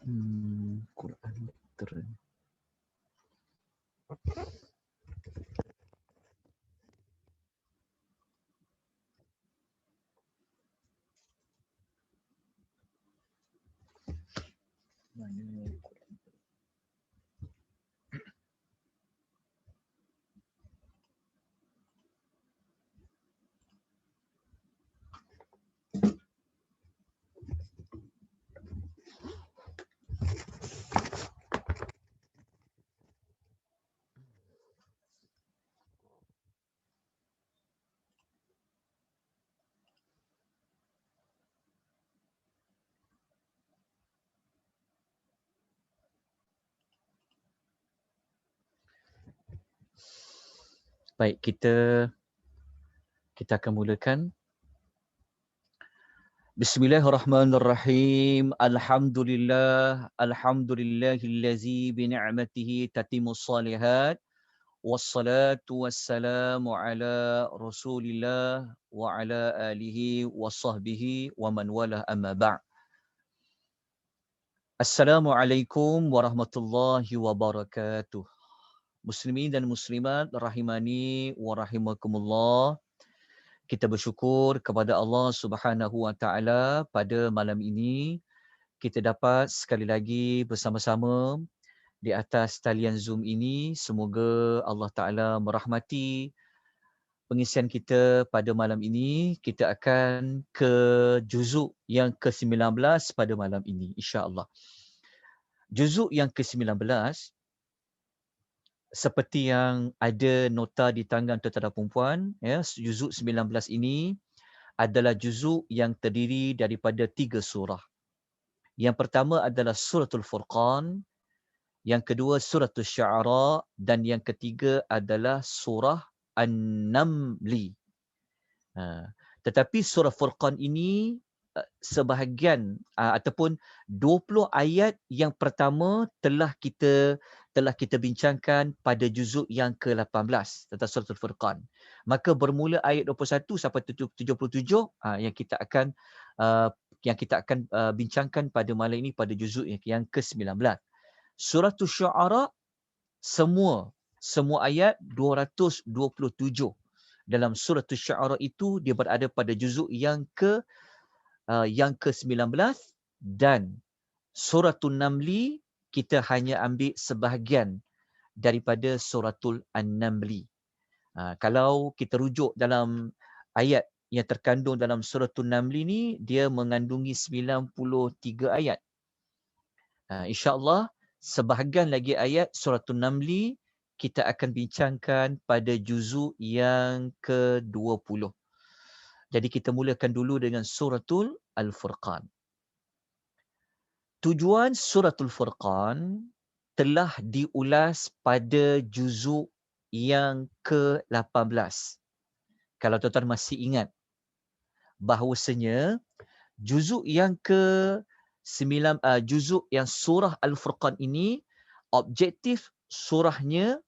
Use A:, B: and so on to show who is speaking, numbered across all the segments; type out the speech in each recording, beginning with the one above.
A: Quran literal. Mana Quran? Baik, kita akan mulakan. Bismillahirrahmanirrahim. Alhamdulillahillazi bi ni'matihi tatimmus shalihat. Wassalatu wassalamu ala Rasulillah wa ala alihi wa sahbihi wa man wala amma ba'. Assalamualaikum warahmatullahi wabarakatuh. Muslimin dan muslimat rahimani wa rahimakumullah. Kita bersyukur kepada Allah Subhanahu wa taala pada malam ini kita dapat sekali lagi bersama-sama di atas talian Zoom ini. Semoga Allah Taala merahmati pengisian kita pada malam ini. Kita akan ke juzuk yang ke-19 pada malam ini, insya-Allah. Juzuk yang ke-19 seperti yang ada nota di tangan tuan-tuan dan puan-puan, ya, juzuk 19 ini adalah juzuk yang terdiri daripada 3 surah. Yang pertama adalah Suratul Furqan, yang kedua Suratul Syu'ara, dan yang ketiga adalah Surah An-Namli. Tetapi Surah Furqan ini sebahagian ataupun 20 ayat yang pertama telah kita bincangkan pada juzuk yang ke-18 tentang Suratul Furqan. Maka bermula ayat 21 sampai 77 yang kita akan bincangkan pada malam ini pada juzuk yang ke-19. Suratul Syu'ara semua ayat 227. Dalam Suratul Syu'ara itu dia berada pada juzuk yang ke-19, dan Suratul Namli kita hanya ambil sebahagian daripada Suratul An-Namli. Kalau kita rujuk dalam ayat yang terkandung dalam Suratul Namli ni, dia mengandungi 93 ayat. InsyaAllah sebahagian lagi ayat Suratul Namli kita akan bincangkan pada juzuk yang ke-20. Jadi kita mulakan dulu dengan Suratul Al-Furqan. Tujuan Suratul Furqan telah diulas pada juzuk yang ke-18. Kalau tuan-tuan masih ingat bahawasanya juzuk yang juzuk yang surah Al-Furqan ini, objektif surahnya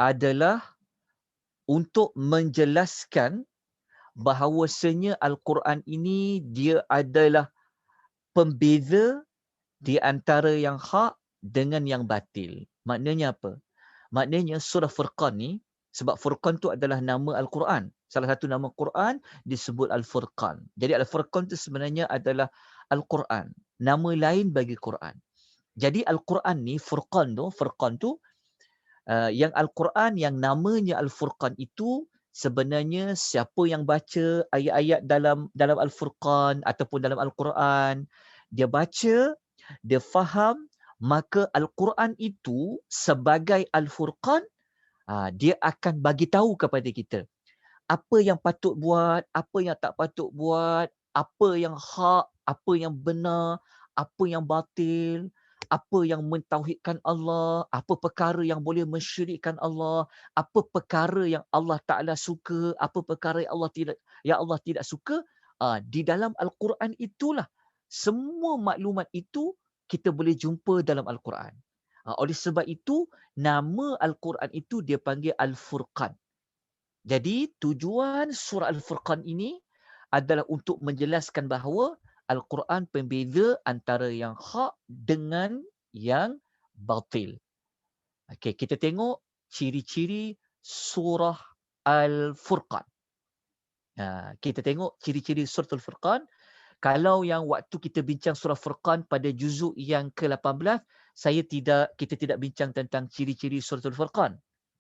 A: adalah untuk menjelaskan bahawasanya Al-Quran ini dia adalah pembeza di antara yang hak dengan yang batil. Maknanya apa? Maknanya surah Furqan ni, sebab Furqan tu adalah nama Al-Quran. Salah satu nama Quran disebut Al-Furqan. Jadi Al-Furqan tu sebenarnya adalah Al-Quran. Nama lain bagi Quran. Jadi Al-Quran ni, Furqan tu, yang Al-Quran yang namanya Al-Furqan itu, sebenarnya siapa yang baca ayat-ayat dalam Al-Furqan ataupun dalam Al-Quran, dia baca, dia faham, maka Al-Quran itu sebagai Al-Furqan, dia akan bagi tahu kepada kita apa yang patut buat, apa yang tak patut buat, apa yang hak, apa yang benar, apa yang batil, apa yang mentauhidkan Allah, apa perkara yang boleh mensyirikkan Allah, apa perkara yang Allah Ta'ala suka, apa perkara yang Allah tidak suka. Di dalam Al-Quran itulah semua maklumat itu kita boleh jumpa dalam Al-Quran. Oleh sebab itu, nama Al-Quran itu dia panggil Al-Furqan. Jadi tujuan surah Al-Furqan ini adalah untuk menjelaskan bahawa Al-Quran pembeza antara yang hak dengan yang batil. Okey, kita tengok ciri-ciri surah Al-Furqan. Kita tengok ciri-ciri surah Al-Furqan. Kalau yang waktu kita bincang surah Furqan pada juzuk yang ke-18, kita tidak bincang tentang ciri-ciri surah Al-Furqan.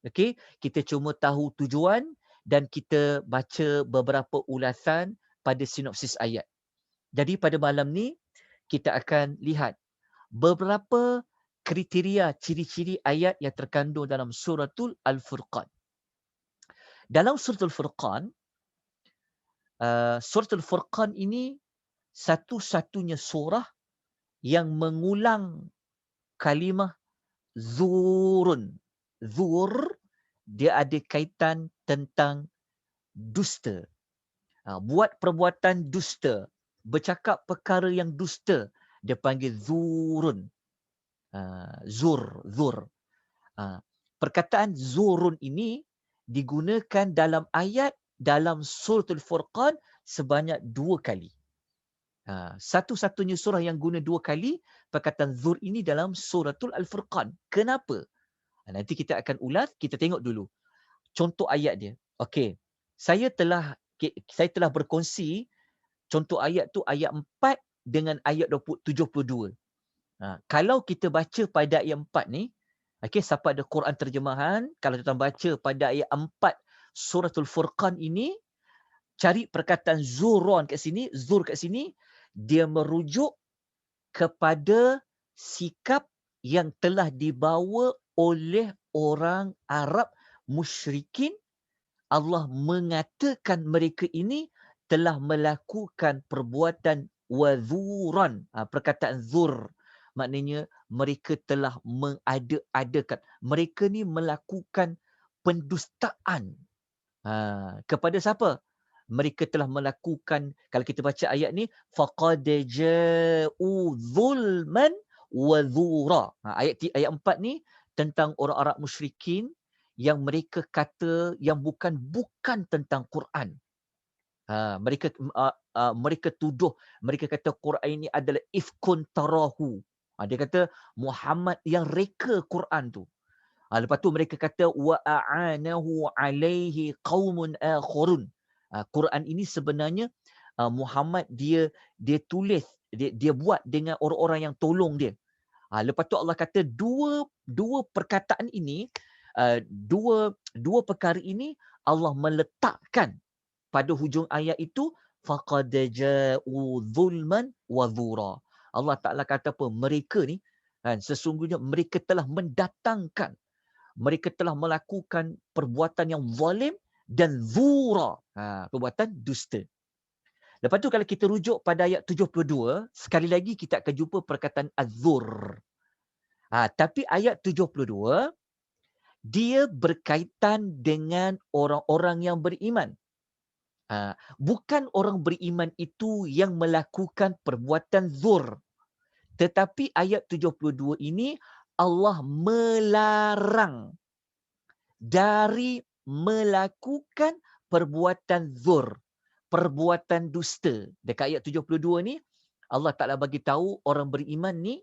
A: Okey, kita cuma tahu tujuan dan kita baca beberapa ulasan pada sinopsis ayat. Jadi pada malam ni kita akan lihat beberapa kriteria ciri-ciri ayat yang terkandung dalam suratul Al-Furqan. Dalam suratul Furqan, suratul Furqan ini satu-satunya surah yang mengulang kalimah zurun. Zur, dia ada kaitan tentang dusta. Buat perbuatan dusta. Bercakap perkara yang dusta. Dia panggil zurun. Zur. Perkataan zurun ini digunakan dalam ayat dalam suratul Furqan sebanyak 2 kali. Satu-satunya surah yang guna 2 kali perkataan zur ini dalam suratul Al-Furqan. Kenapa? Nanti kita akan ulas, kita tengok dulu contoh ayat dia. Okey. Saya telah berkongsi contoh ayat tu ayat 4 dengan ayat 72. Kalau kita baca pada ayat 4 ni, okey, siapa ada Quran terjemahan, kalau kita baca pada ayat 4 suratul Furqan ini, cari perkataan zur kat sini, dia merujuk kepada sikap yang telah dibawa oleh orang Arab musyrikin. Allah mengatakan mereka ini telah melakukan perbuatan wazuran. Perkataan zur maknanya mereka telah mengada-adakan. Mereka ni melakukan pendustaan. Kepada siapa? Mereka telah melakukan, kalau kita baca ayat ni, faqad ja'u zulman wa zura. Ayat 4 ni tentang orang Arab musyrikin yang mereka kata yang bukan tentang Quran. Mereka tuduh, mereka kata Quran ini adalah ifkun tarahu. Dia kata Muhammad yang reka Quran tu. Lepas tu mereka kata wa a'anahu alaihi qaumun akhurun. Quran ini sebenarnya Muhammad dia tulis, dia buat dengan orang-orang yang tolong dia. Lepas tu Allah kata dua perkataan ini, dua perkara ini Allah meletakkan pada hujung ayat itu, faqad ja'u zulman wa dhura. Allah Ta'ala kata apa? Mereka ni, sesungguhnya mereka telah mendatangkan, mereka telah melakukan perbuatan yang zalim dan zura, perbuatan dusta. Lepas tu kalau kita rujuk pada ayat 72, sekali lagi kita akan jumpa perkataan az-zur. Tapi ayat 72, dia berkaitan dengan orang-orang yang beriman. Bukan orang beriman itu yang melakukan perbuatan zur. Tetapi ayat 72 ini Allah melarang dari melakukan perbuatan zur, perbuatan dusta. Dekat ayat 72 ni, Allah Ta'ala bagi tahu orang beriman ni,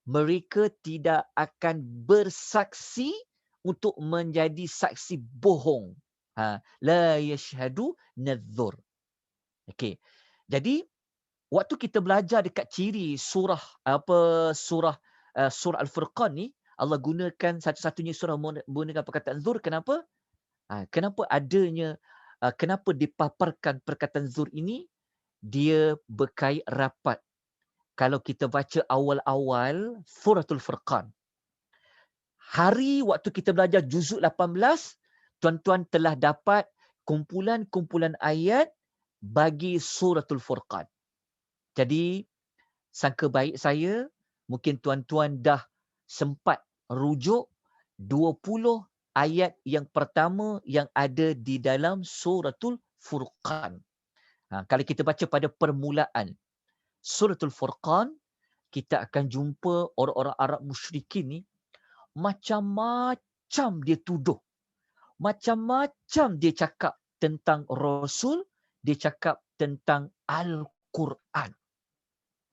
A: mereka tidak akan bersaksi untuk menjadi saksi bohong. La yashhadu nadzur. Okey. Jadi, waktu kita belajar dekat ciri surah Al-Furqan ni, Allah gunakan satu-satunya surah menggunakan perkataan zur. Kenapa? Kenapa dipaparkan perkataan zur ini? Dia berkait rapat. Kalau kita baca awal-awal suratul Furqan, hari waktu kita belajar juzuk 18, tuan-tuan telah dapat kumpulan-kumpulan ayat bagi suratul Furqan. Jadi, sangka baik saya, mungkin tuan-tuan dah sempat rujuk 20 ayat yang pertama yang ada di dalam suratul Furqan. Kalau kita baca pada permulaan suratul Furqan, kita akan jumpa orang-orang Arab musyrikin ni macam-macam dia tuduh. Macam-macam dia cakap tentang Rasul, dia cakap tentang Al-Quran.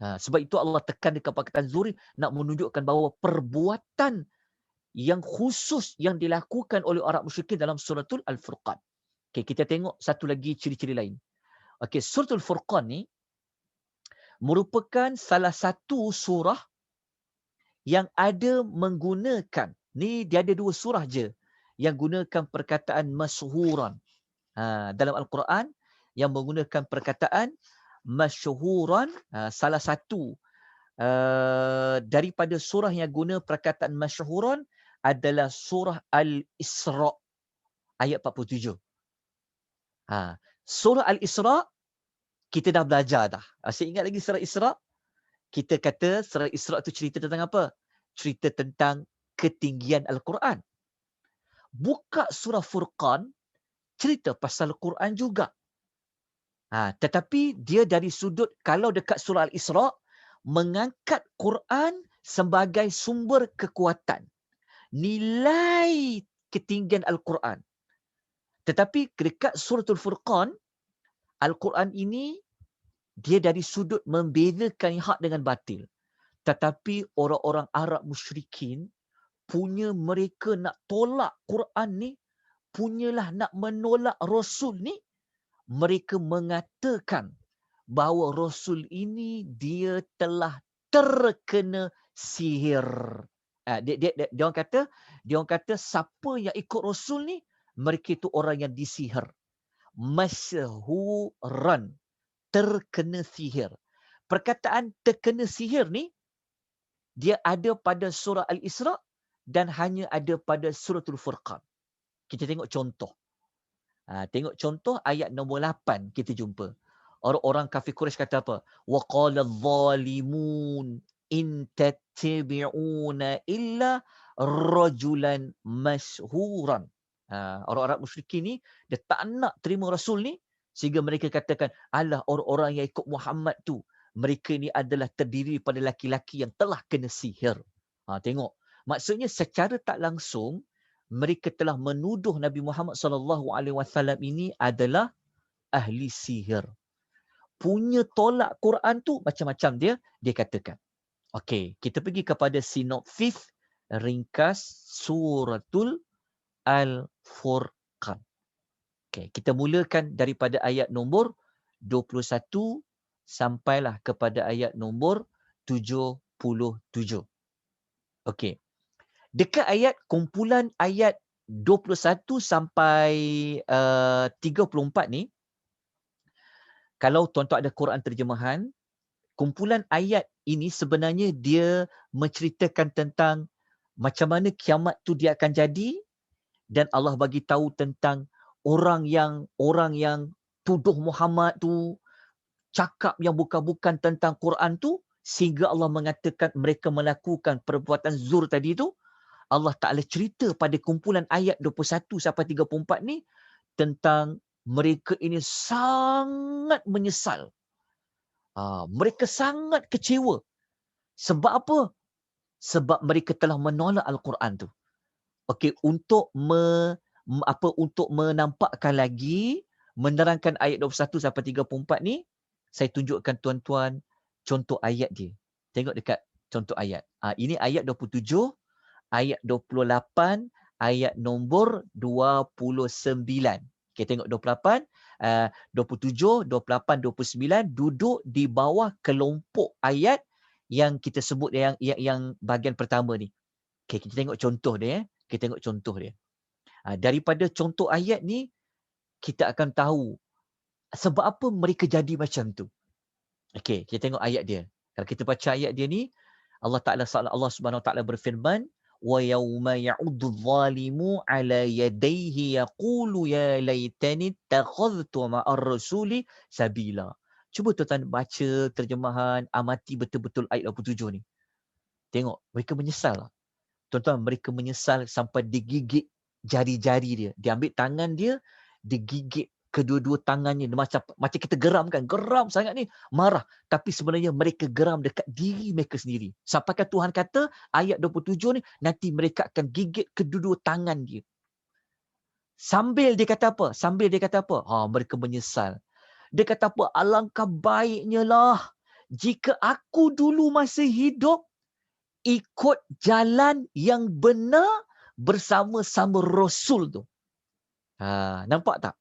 A: Sebab itu Allah tekan dekat perkataan zuri nak menunjukkan bahawa perbuatan yang khusus yang dilakukan oleh orang musyrikin dalam suratul Al-Furqan. Okay, kita tengok satu lagi ciri-ciri lain. Okay, suratul Furqan ni merupakan salah satu surah yang ada menggunakan, ni dia ada 2 surah je yang gunakan perkataan masyhuran. Dalam Al-Quran yang menggunakan perkataan masyhuran, salah satu daripada surah yang guna perkataan masyhuran adalah surah Al-Isra ayat 47. Surah Al-Isra kita dah belajar dah. Saya ingat lagi surah Isra. Kita kata surah Isra tu cerita tentang apa? Cerita tentang ketinggian Al-Quran. Buka surah Furqan, cerita pasal Al-Quran juga. Tetapi dia dari sudut, kalau dekat surah Al-Isra, mengangkat Quran sebagai sumber kekuatan. Nilai ketinggian Al-Quran. Tetapi dekat suratul Furqan, Al-Quran ini dia dari sudut membezakan hak dengan batil. Tetapi orang-orang Arab musyrikin punya mereka nak tolak Quran ni, punyalah nak menolak Rasul ni, mereka mengatakan bahawa Rasul ini dia telah terkena sihir. Dia orang kata siapa yang ikut Rasul ni, mereka itu orang yang disihir. Masyhuran, terkena sihir. Perkataan terkena sihir ni dia ada pada surah Al-Isra dan hanya ada pada suratul Furqan. Kita tengok contoh. Tengok contoh ayat nombor 8 kita jumpa. Orang-orang kafir Quraisy kata apa? Wa qala adh-dhalimun in tattabi'una illa rajulan mashhuran. Orang Arab musyrikin ni dia tak nak terima Rasul ni, sehingga mereka katakan, alah orang-orang yang ikut Muhammad tu, mereka ni adalah terdiri pada laki-laki yang telah kena sihir. Tengok. Maksudnya secara tak langsung mereka telah menuduh Nabi Muhammad SAW ini adalah ahli sihir. Punya tolak Quran tu macam-macam dia katakan. Okey, kita pergi kepada sinopsis ringkas suratul Al-Furqan. Okay, kita mulakan daripada ayat nombor 21 sampailah kepada ayat nombor 77. Okey. Dekat ayat kumpulan ayat 21 sampai 34 ni, kalau tuan-tuan ada Quran terjemahan, kumpulan ayat ini sebenarnya dia menceritakan tentang macam mana kiamat tu dia akan jadi, dan Allah bagi tahu tentang orang yang tuduh Muhammad tu cakap yang bukan-bukan tentang Quran tu, sehingga Allah mengatakan mereka melakukan perbuatan zur tadi tu. Allah Ta'ala cerita pada kumpulan ayat 21 sampai 34 ni tentang mereka ini sangat menyesal. Mereka sangat kecewa. Sebab apa? Sebab mereka telah menolak Al-Quran tu. Okey, untuk menampakkan lagi, menerangkan ayat 21 sampai 34 ni, saya tunjukkan tuan-tuan contoh ayat dia. Tengok dekat contoh ayat. Ini ayat 27, ayat 28, ayat nombor 29. Okay, tengok 28, 27, 28, 29 duduk di bawah kelompok ayat yang kita sebut yang bahagian pertama ni. Okay, kita tengok contoh dia. Kita tengok contoh dia. Daripada contoh ayat ni, kita akan tahu sebab apa mereka jadi macam tu. Okay, kita tengok ayat dia. Kalau kita baca ayat dia ni, Allah Subhanahu Wa Taala berfirman, wa yauma ya'uddu adh-dhalimu 'ala yadayhi yaqulu ya laitani takhadhtu ma'ar rasuli sabila. Cuba tuan-tuan baca terjemahan, amati betul-betul ayat 27 ni. Tengok, mereka menyesal. Tuan-tuan, mereka menyesal sampai digigit jari-jari dia. Dia ambil tangan dia, digigit kedua-dua tangannya. Macam kita geram kan. Geram sangat ni. Marah. Tapi sebenarnya mereka geram dekat diri mereka sendiri. Sampaikan Tuhan kata, ayat 27 ni, nanti mereka akan gigit kedua-dua tangan dia. Sambil dia kata apa? Mereka menyesal. Dia kata apa? Alangkah baiknya lah jika aku dulu masih hidup, ikut jalan yang benar bersama-sama Rasul tu. Nampak tak?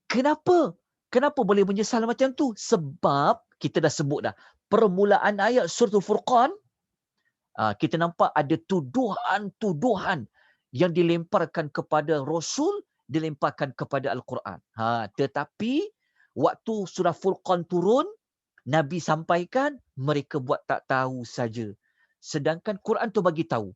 A: Kenapa? Kenapa boleh menyesal macam tu? Sebab kita dah sebut dah. Permulaan ayat surah Furqan, kita nampak ada tuduhan-tuduhan yang dilemparkan kepada Rasul, dilemparkan kepada Al-Quran. Tetapi waktu surah Furqan turun, Nabi sampaikan, mereka buat tak tahu saja. Sedangkan Quran tu bagi tahu,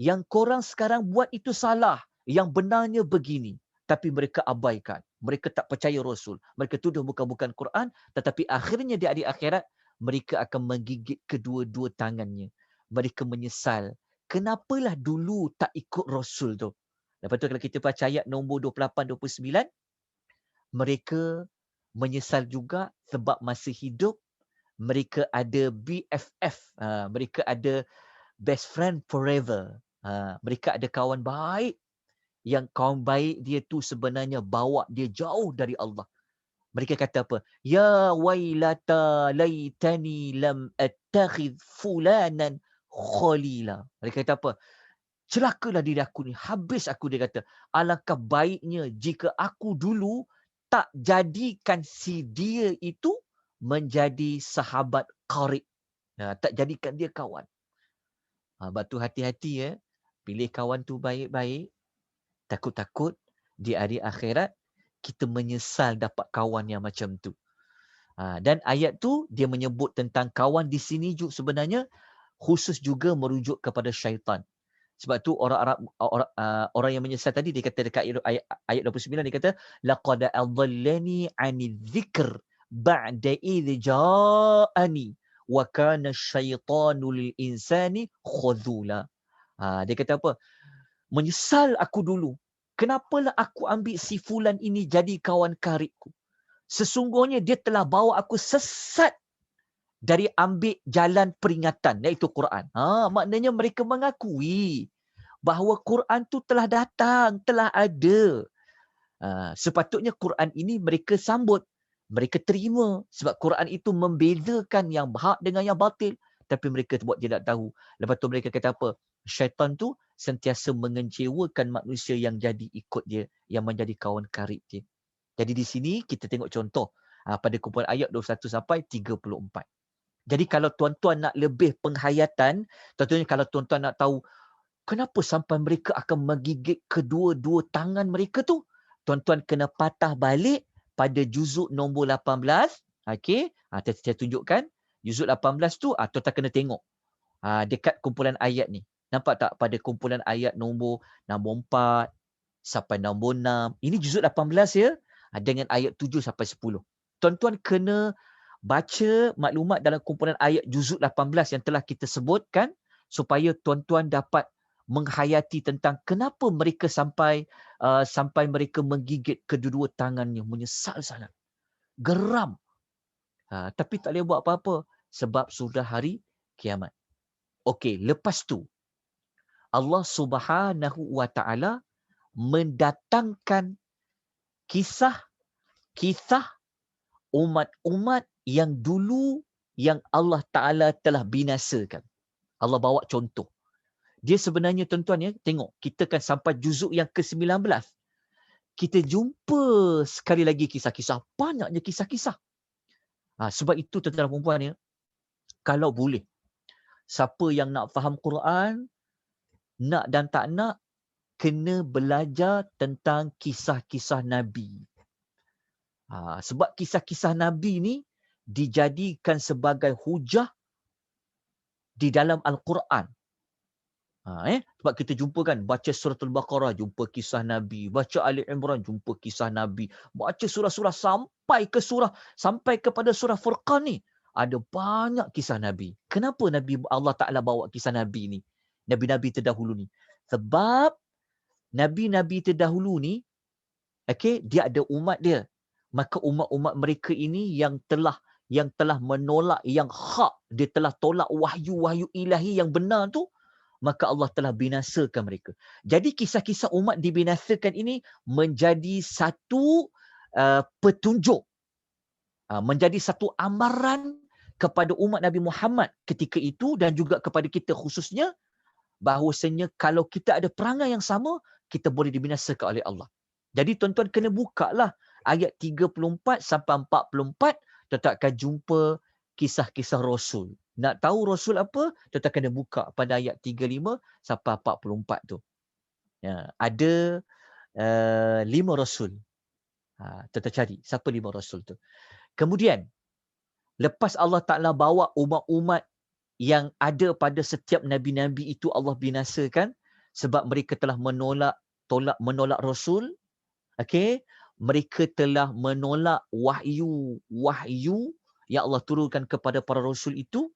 A: yang korang sekarang buat itu salah, yang benarnya begini. Tapi mereka abaikan. Mereka tak percaya Rasul. Mereka tuduh bukan-bukan Quran, tetapi akhirnya di hari akhirat, mereka akan menggigit kedua-dua tangannya. Mereka menyesal. Kenapalah dulu tak ikut Rasul tu? Lepas tu kalau kita baca ayat nombor 28-29, mereka menyesal juga sebab masih hidup. Mereka ada BFF. Mereka ada best friend forever. Mereka ada kawan baik. Yang kawan baik dia tu sebenarnya bawa dia jauh dari Allah. Mereka kata apa? Ya wailata laitani lam attakhidh fulanan khalila. Mereka kata apa? Celakalah diri aku ni. Habis aku, dia kata. Alangkah baiknya jika aku dulu tak jadikan si dia itu menjadi sahabat qarib. Tak jadikan dia kawan. Sebab tu hati-hati ya. Pilih kawan tu baik-baik. Takut-takut di hari akhirat kita menyesal dapat kawan yang macam tu. Dan ayat tu dia menyebut tentang kawan di sini juga sebenarnya khusus juga merujuk kepada syaitan. Sebab tu orang Arab, orang yang menyesal tadi dia kata dekat ayat 29, dia kata laqad adallani 'ani dzikr ba'da idh ja'ani wa kana asyaitanu lil insani khudhula. Dia kata apa? Menyesal aku dulu. Kenapalah aku ambil si fulan ini jadi kawan karibku? Sesungguhnya dia telah bawa aku sesat dari ambil jalan peringatan, iaitu Quran. Maknanya mereka mengakui bahawa Quran tu telah datang, telah ada. Sepatutnya Quran ini mereka sambut, mereka terima. Sebab Quran itu membezakan yang hak dengan yang batil. Tapi mereka buat dia tak tahu. Lepas tu mereka kata apa? Syaitan tu sentiasa mengecewakan manusia yang jadi ikut dia, yang menjadi kawan karib dia. Jadi di sini kita tengok contoh pada kumpulan ayat 21 sampai 34. Jadi kalau tuan-tuan nak lebih penghayatan, tentunya kalau tuan-tuan nak tahu kenapa sampai mereka akan menggigit kedua-dua tangan mereka tu, tuan-tuan kena patah balik pada juzuk nombor 18. Okey, saya tunjukkan. Juzuk 18 tu, tuan-tuan kena tengok dekat kumpulan ayat ni. Nampak tak pada kumpulan ayat nombor 4 sampai nombor 6. Ini juzuk 18 ya, dengan ayat 7 sampai 10. Tuan-tuan kena baca maklumat dalam kumpulan ayat juzuk 18 yang telah kita sebutkan supaya tuan-tuan dapat menghayati tentang kenapa mereka sampai mereka menggigit kedua-dua tangannya, menyesal sangat, geram. Tapi tak boleh buat apa-apa sebab sudah hari kiamat. Okey, lepas tu Allah Subhanahu wa taala mendatangkan kisah umat-umat yang dulu yang Allah Taala telah binasakan. Allah bawa contoh. Dia sebenarnya tuan-tuan ya, tengok kita kan sampai juzuk yang ke-19. Kita jumpa sekali lagi kisah-kisah, banyaknya kisah-kisah. Sebab itu tuan-tuan dan puan ya, kalau boleh siapa yang nak faham Quran, nak dan tak nak, kena belajar tentang kisah-kisah Nabi. Sebab kisah-kisah Nabi ni dijadikan sebagai hujah di dalam Al-Quran. Sebab kita jumpa kan, baca surah Al-Baqarah, jumpa kisah Nabi. Baca Ali Imran, jumpa kisah Nabi. Baca surah-surah sampai kepada surah Furqan ni, ada banyak kisah Nabi. Kenapa Allah Ta'ala bawa kisah Nabi ni? Nabi-Nabi terdahulu ni. Sebab Nabi-Nabi terdahulu ni, dia ada umat dia. Maka umat-umat mereka ini yang telah menolak yang hak, dia telah tolak wahyu-wahyu ilahi yang benar tu, maka Allah telah binasakan mereka. Jadi kisah-kisah umat dibinasakan ini menjadi satu petunjuk, menjadi satu amaran kepada umat Nabi Muhammad ketika itu dan juga kepada kita khususnya, bahawasanya kalau kita ada perangai yang sama, kita boleh dibinasakan oleh Allah. Jadi tuan-tuan kena bukalah ayat 34 sampai 44, tuan-tuan akan jumpa kisah-kisah Rasul. Nak tahu Rasul apa? Tuan-tuan kena buka pada ayat 35 sampai 44 tu. Ya, ada 5 Rasul. Tuan-tuan cari siapa 5 Rasul tu. Kemudian, lepas Allah Ta'ala bawa umat-umat yang ada pada setiap Nabi-Nabi itu Allah binasakan sebab mereka telah menolak Rasul. Okay? Mereka telah menolak wahyu yang Allah turunkan kepada para Rasul itu.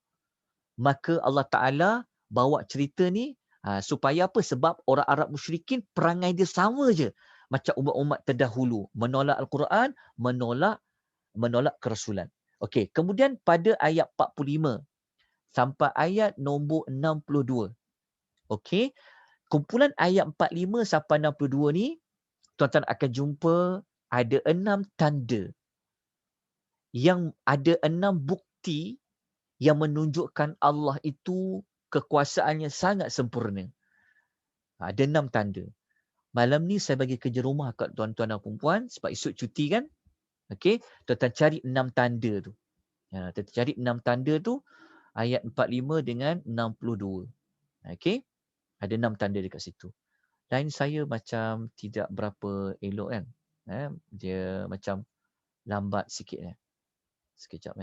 A: Maka Allah Ta'ala bawa cerita ni supaya apa? Sebab orang Arab musyrikin perangai dia sama je macam umat-umat terdahulu. Menolak Al-Quran, menolak kerasulan. Okey, kemudian pada ayat 45 sampai ayat nombor 62. Okey, kumpulan ayat 45 sampai 62 ni, tuan-tuan akan jumpa ada 6 tanda. Yang ada 6 bukti yang menunjukkan Allah itu kekuasaannya sangat sempurna. Ada 6 tanda. Malam ni saya bagi kerja rumah kat tuan-tuan dan puan-puan sebab esok cuti kan. Okey, tuan-tuan cari 6 tanda tu. Tuan-tuan cari 6 tanda tu, ayat 45 dengan 62. Okey, ada 6 tanda dekat situ. Line saya macam tidak berapa elok kan. Dia macam lambat sikit. Sekejap.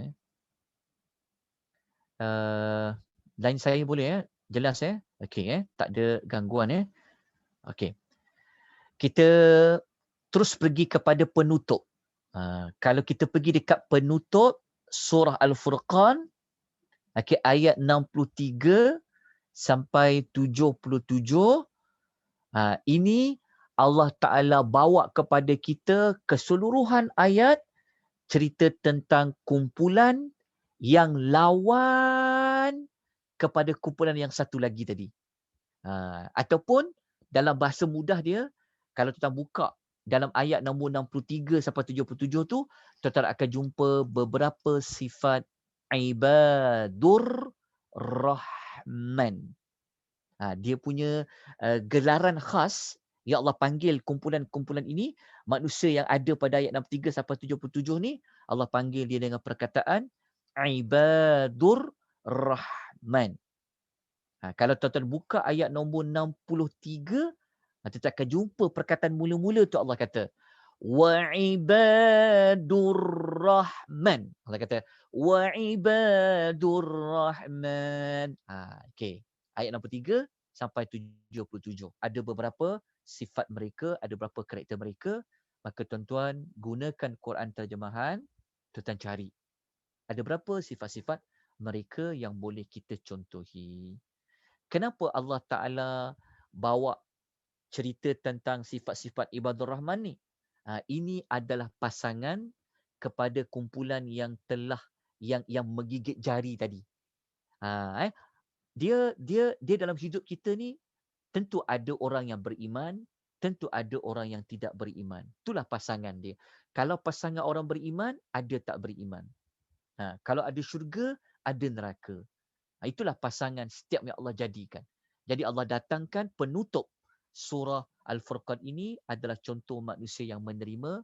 A: Line saya boleh jelas Okey tak ada gangguan Okey. Kita terus pergi kepada penutup. Kalau kita pergi dekat penutup surah Al-Furqan, okey, ayat 63 sampai 77, ini Allah Ta'ala bawa kepada kita keseluruhan ayat cerita tentang kumpulan yang lawan kepada kumpulan yang satu lagi tadi. Ataupun dalam bahasa mudah dia, kalau tuan buka dalam ayat nombor 63 sampai 77 tu, tuan akan jumpa beberapa sifat ibadur rahman. Dia punya gelaran khas yang Allah panggil kumpulan-kumpulan ini, manusia yang ada pada ayat 63 sampai 77 ni, Allah panggil dia dengan perkataan ibadur rahman. Kalau tuan-tuan buka ayat nombor 63, tuan akan jumpa perkataan mula-mula tu Allah kata wa ibadur rahman. Allah kata wa ibadur rahman. Okey. Ayat 63 sampai 77. Ada beberapa sifat mereka, ada beberapa karakter mereka. Maka tuan-tuan gunakan Quran terjemahan, tuan-tuan cari. Ada berapa sifat-sifat mereka yang boleh kita contohi. Kenapa Allah Ta'ala bawa cerita tentang sifat-sifat ibadur rahman ni? Ini adalah pasangan kepada kumpulan yang telah yang menggigit jari tadi. Dia dalam hidup kita ni tentu ada orang yang beriman, tentu ada orang yang tidak beriman. Itulah pasangan dia. Kalau pasangan orang beriman, ada tak beriman. Kalau ada syurga, ada neraka. Itulah pasangan setiap yang Allah jadikan. Jadi Allah datangkan penutup surah Al-Furqan ini adalah contoh manusia yang menerima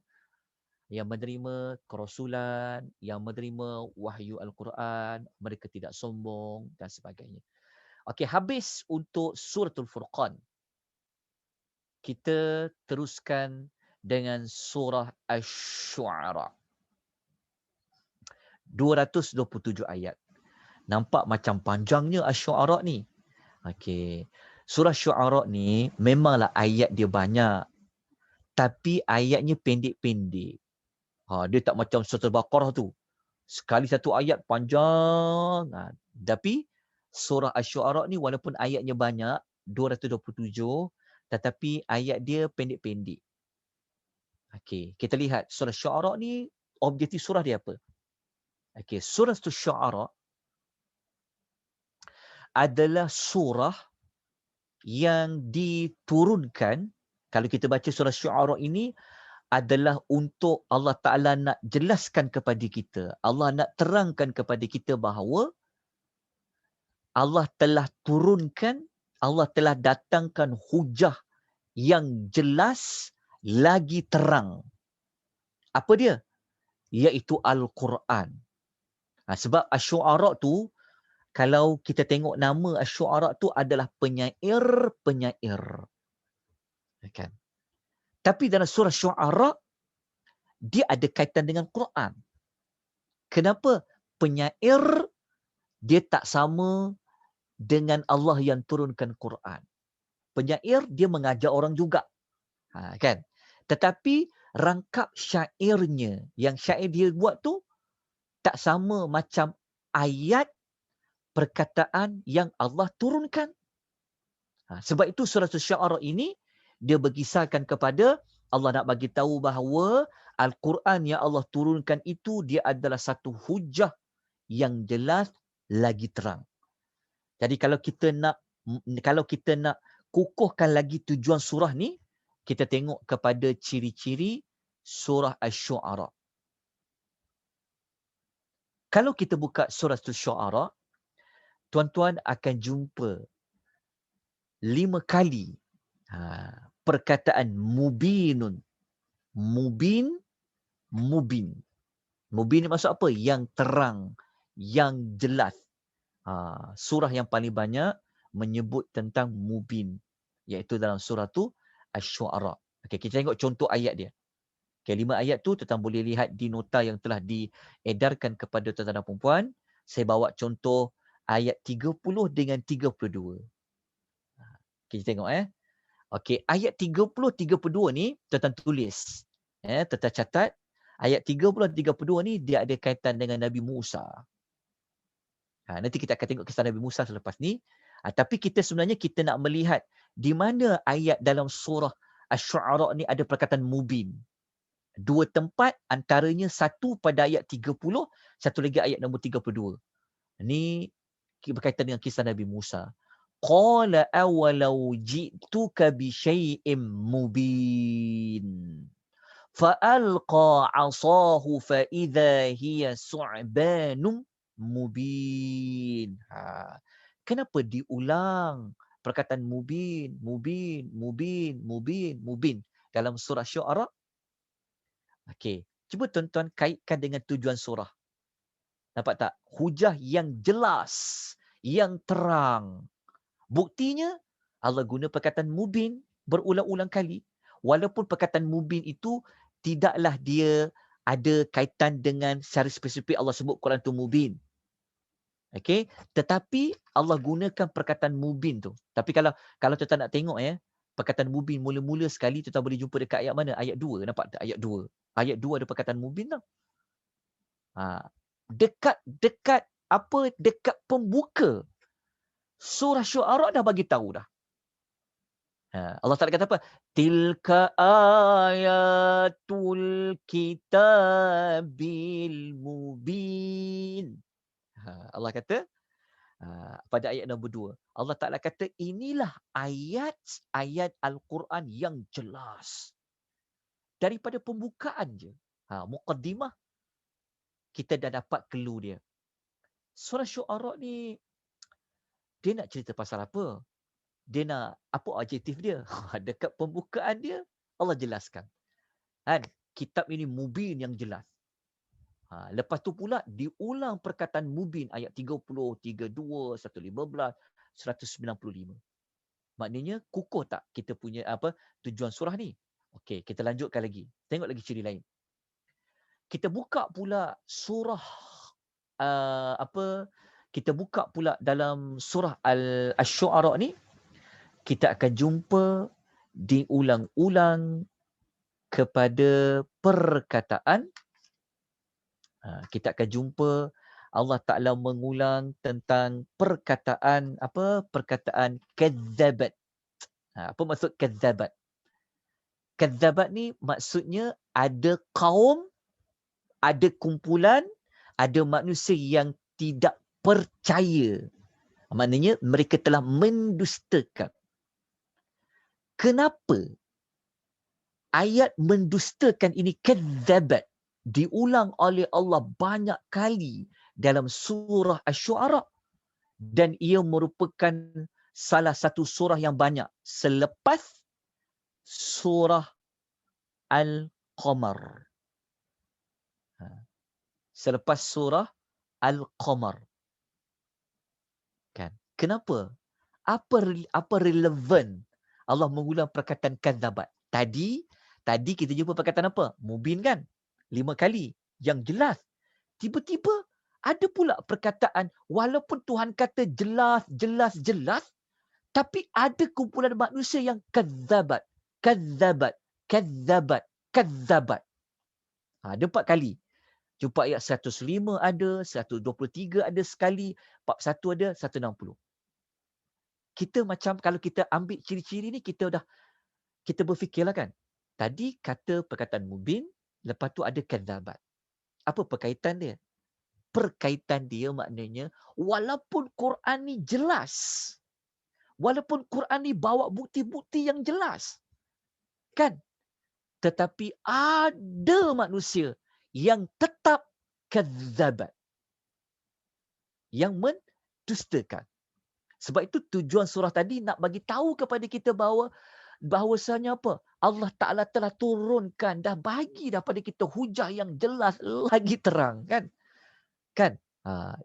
A: kerasulan, yang menerima wahyu Al-Quran, mereka tidak sombong dan sebagainya. Okey, habis untuk suratul Furqan. Kita teruskan dengan surah Asy-Syu'ara. 227 ayat. Nampak macam panjangnya Asy-Syu'ara ni. Okey. Surah Syu'ara ni memanglah ayat dia banyak. Tapi ayatnya pendek-pendek. Dia tak macam surah Al-Baqarah tu. Sekali satu ayat panjang. Tapi surah Asy-Syu'ara ni walaupun ayatnya banyak, 227, tetapi ayat dia pendek-pendek. Okey, kita lihat surah Syu'ara ni, objektif surah dia apa? Okey, surah Syu'ara adalah surah yang diturunkan. Kalau kita baca surah Syu'ara ini, adalah untuk Allah Ta'ala nak jelaskan kepada kita. Allah nak terangkan kepada kita bahawa Allah telah turunkan, Allah telah datangkan hujah yang jelas lagi terang. Apa dia? Iaitu Al-Quran. Sebab Asy-Syu'ara tu, kalau kita tengok nama Asy-Syu'ara tu adalah penyair-penyair. Kan? Tapi dalam surah Syu'ara, dia ada kaitan dengan Quran. Kenapa? Penyair, dia tak sama dengan Allah yang turunkan Quran. Penyair, dia mengajar orang juga. Kan? Tetapi rangkap syairnya, yang syair dia buat tu, tak sama macam ayat perkataan yang Allah turunkan. Sebab itu surah Asy-Syu'ara ini, dia berkisahkan kepada Allah nak bagi tahu bahawa Al-Quran yang Allah turunkan itu, dia adalah satu hujah yang jelas lagi terang. Jadi kalau kita nak kukuhkan lagi tujuan surah ni, kita tengok kepada ciri-ciri surah Asy-Syu'ara. Kalau kita buka surah Asy-Syu'ara, tuan-tuan akan jumpa 5 kali perkataan mubinun. Mubin. Mubin ni maksud apa? Yang terang, yang jelas. Surah yang paling banyak menyebut tentang mubin, iaitu dalam surah tu Asy-Syu'ara. Okay, kita tengok contoh ayat dia. Okay, 5 ayat tu tuan boleh lihat di nota yang telah diedarkan kepada tuan-tuan dan puan-puan. Saya bawa contoh ayat 30 dengan 32. Kita tengok Okey, ayat 30-32 ni tuan-tuan tulis. Tuan-tuan catat. Ayat 30-32 ni dia ada kaitan dengan Nabi Musa. Nanti kita akan tengok kisah Nabi Musa selepas ni. Tapi sebenarnya kita nak melihat di mana ayat dalam surah Asy-Syu'ara ni ada perkataan mubin. 2 tempat, antaranya satu pada ayat 30, satu lagi ayat nombor 32. Ini berkaitan dengan kisah Nabi Musa. Qala awalau ji'tuka bi syai'im mubin. Fa'alqa 'asahu fa idza hiya su'banum mubin. Kenapa diulang perkataan mubin dalam surah Syu'ara? Okey, cuba tuan-tuan kaitkan dengan tujuan surah. Nampak tak? Hujah yang jelas, yang terang. Buktinya, Allah guna perkataan mubin berulang-ulang kali. Walaupun perkataan mubin itu tidaklah dia ada kaitan dengan secara spesifik Allah sebut Quran tu mubin. Okey, tetapi Allah gunakan perkataan mubin tu. Tapi kalau tuan-tuan nak tengok perkataan mubin mula-mula sekali tuan boleh jumpa dekat ayat mana? Ayat 2. Nampak tak? Ayat 2. Ayat 2 ada perkataan mubin tau. Dekat pembuka surah Syu'ara dah bagi tahu dah. Allah Ta'ala kata apa? Tilka ayatul kitabil mubin. Allah kata pada ayat nombor 2. Allah Ta'ala kata inilah ayat Al-Quran yang jelas. Daripada pembukaan je. Muqaddimah kita dah dapat clue dia. Surah Syu'ara ni dia nak cerita pasal apa? Dia nak apa adjektif dia? Dekat pembukaan dia Allah jelaskan. Kitab ini mubin yang jelas. Lepas tu pula diulang perkataan mubin ayat 30, 32, 115, 195. Maknanya kukuh tak kita punya tujuan surah ni? Okey, kita lanjutkan lagi. Tengok lagi ciri lain. Kita buka pula surah kita buka pula dalam surah Asy-Syu'ara ni, kita akan jumpa diulang-ulang kepada perkataan. Kita akan jumpa Allah Ta'ala mengulang tentang perkataan kadzabat. Apa maksud kadzabat? Kadzabat ni maksudnya ada kaum, ada kumpulan, ada manusia yang tidak percaya. Maknanya mereka telah mendustakan. Kenapa? ayat mendustakan ini kadzabat diulang oleh Allah banyak kali dalam surah Asy-Syu'ara, dan ia merupakan salah satu surah yang banyak selepas surah Al-Qamar. Selepas surah Al-Qamar. Kan? Kenapa? Apa relevan Allah mengulang perkataan kadzabat? Tadi kita jumpa perkataan apa? Mubin kan? 5 kali. Yang jelas. Tiba-tiba ada pula perkataan walaupun Tuhan kata jelas, jelas, jelas, tapi ada kumpulan manusia yang kadzabat, kadzabat, kadzabat, kadzabat. Ada 4 kali. Jumpa ayat 105 ada, 123 ada sekali, 41 ada, 160. Kita macam kalau kita ambil ciri-ciri ni, kita berfikirlah kan. Tadi kata perkataan mubin, lepas tu ada kadzabat. Apa perkaitan dia? Perkaitan dia maknanya walaupun Quran ni jelas, walaupun Quran ni bawa bukti-bukti yang jelas, kan? Tetapi ada manusia yang tetap kadzabat, yang mendustakan. Sebab itu tujuan surah tadi nak bagi tahu kepada kita bahawasanya apa? Allah Ta'ala telah turunkan, dah bagi daripada kita hujah yang jelas lagi terang, kan? Kan?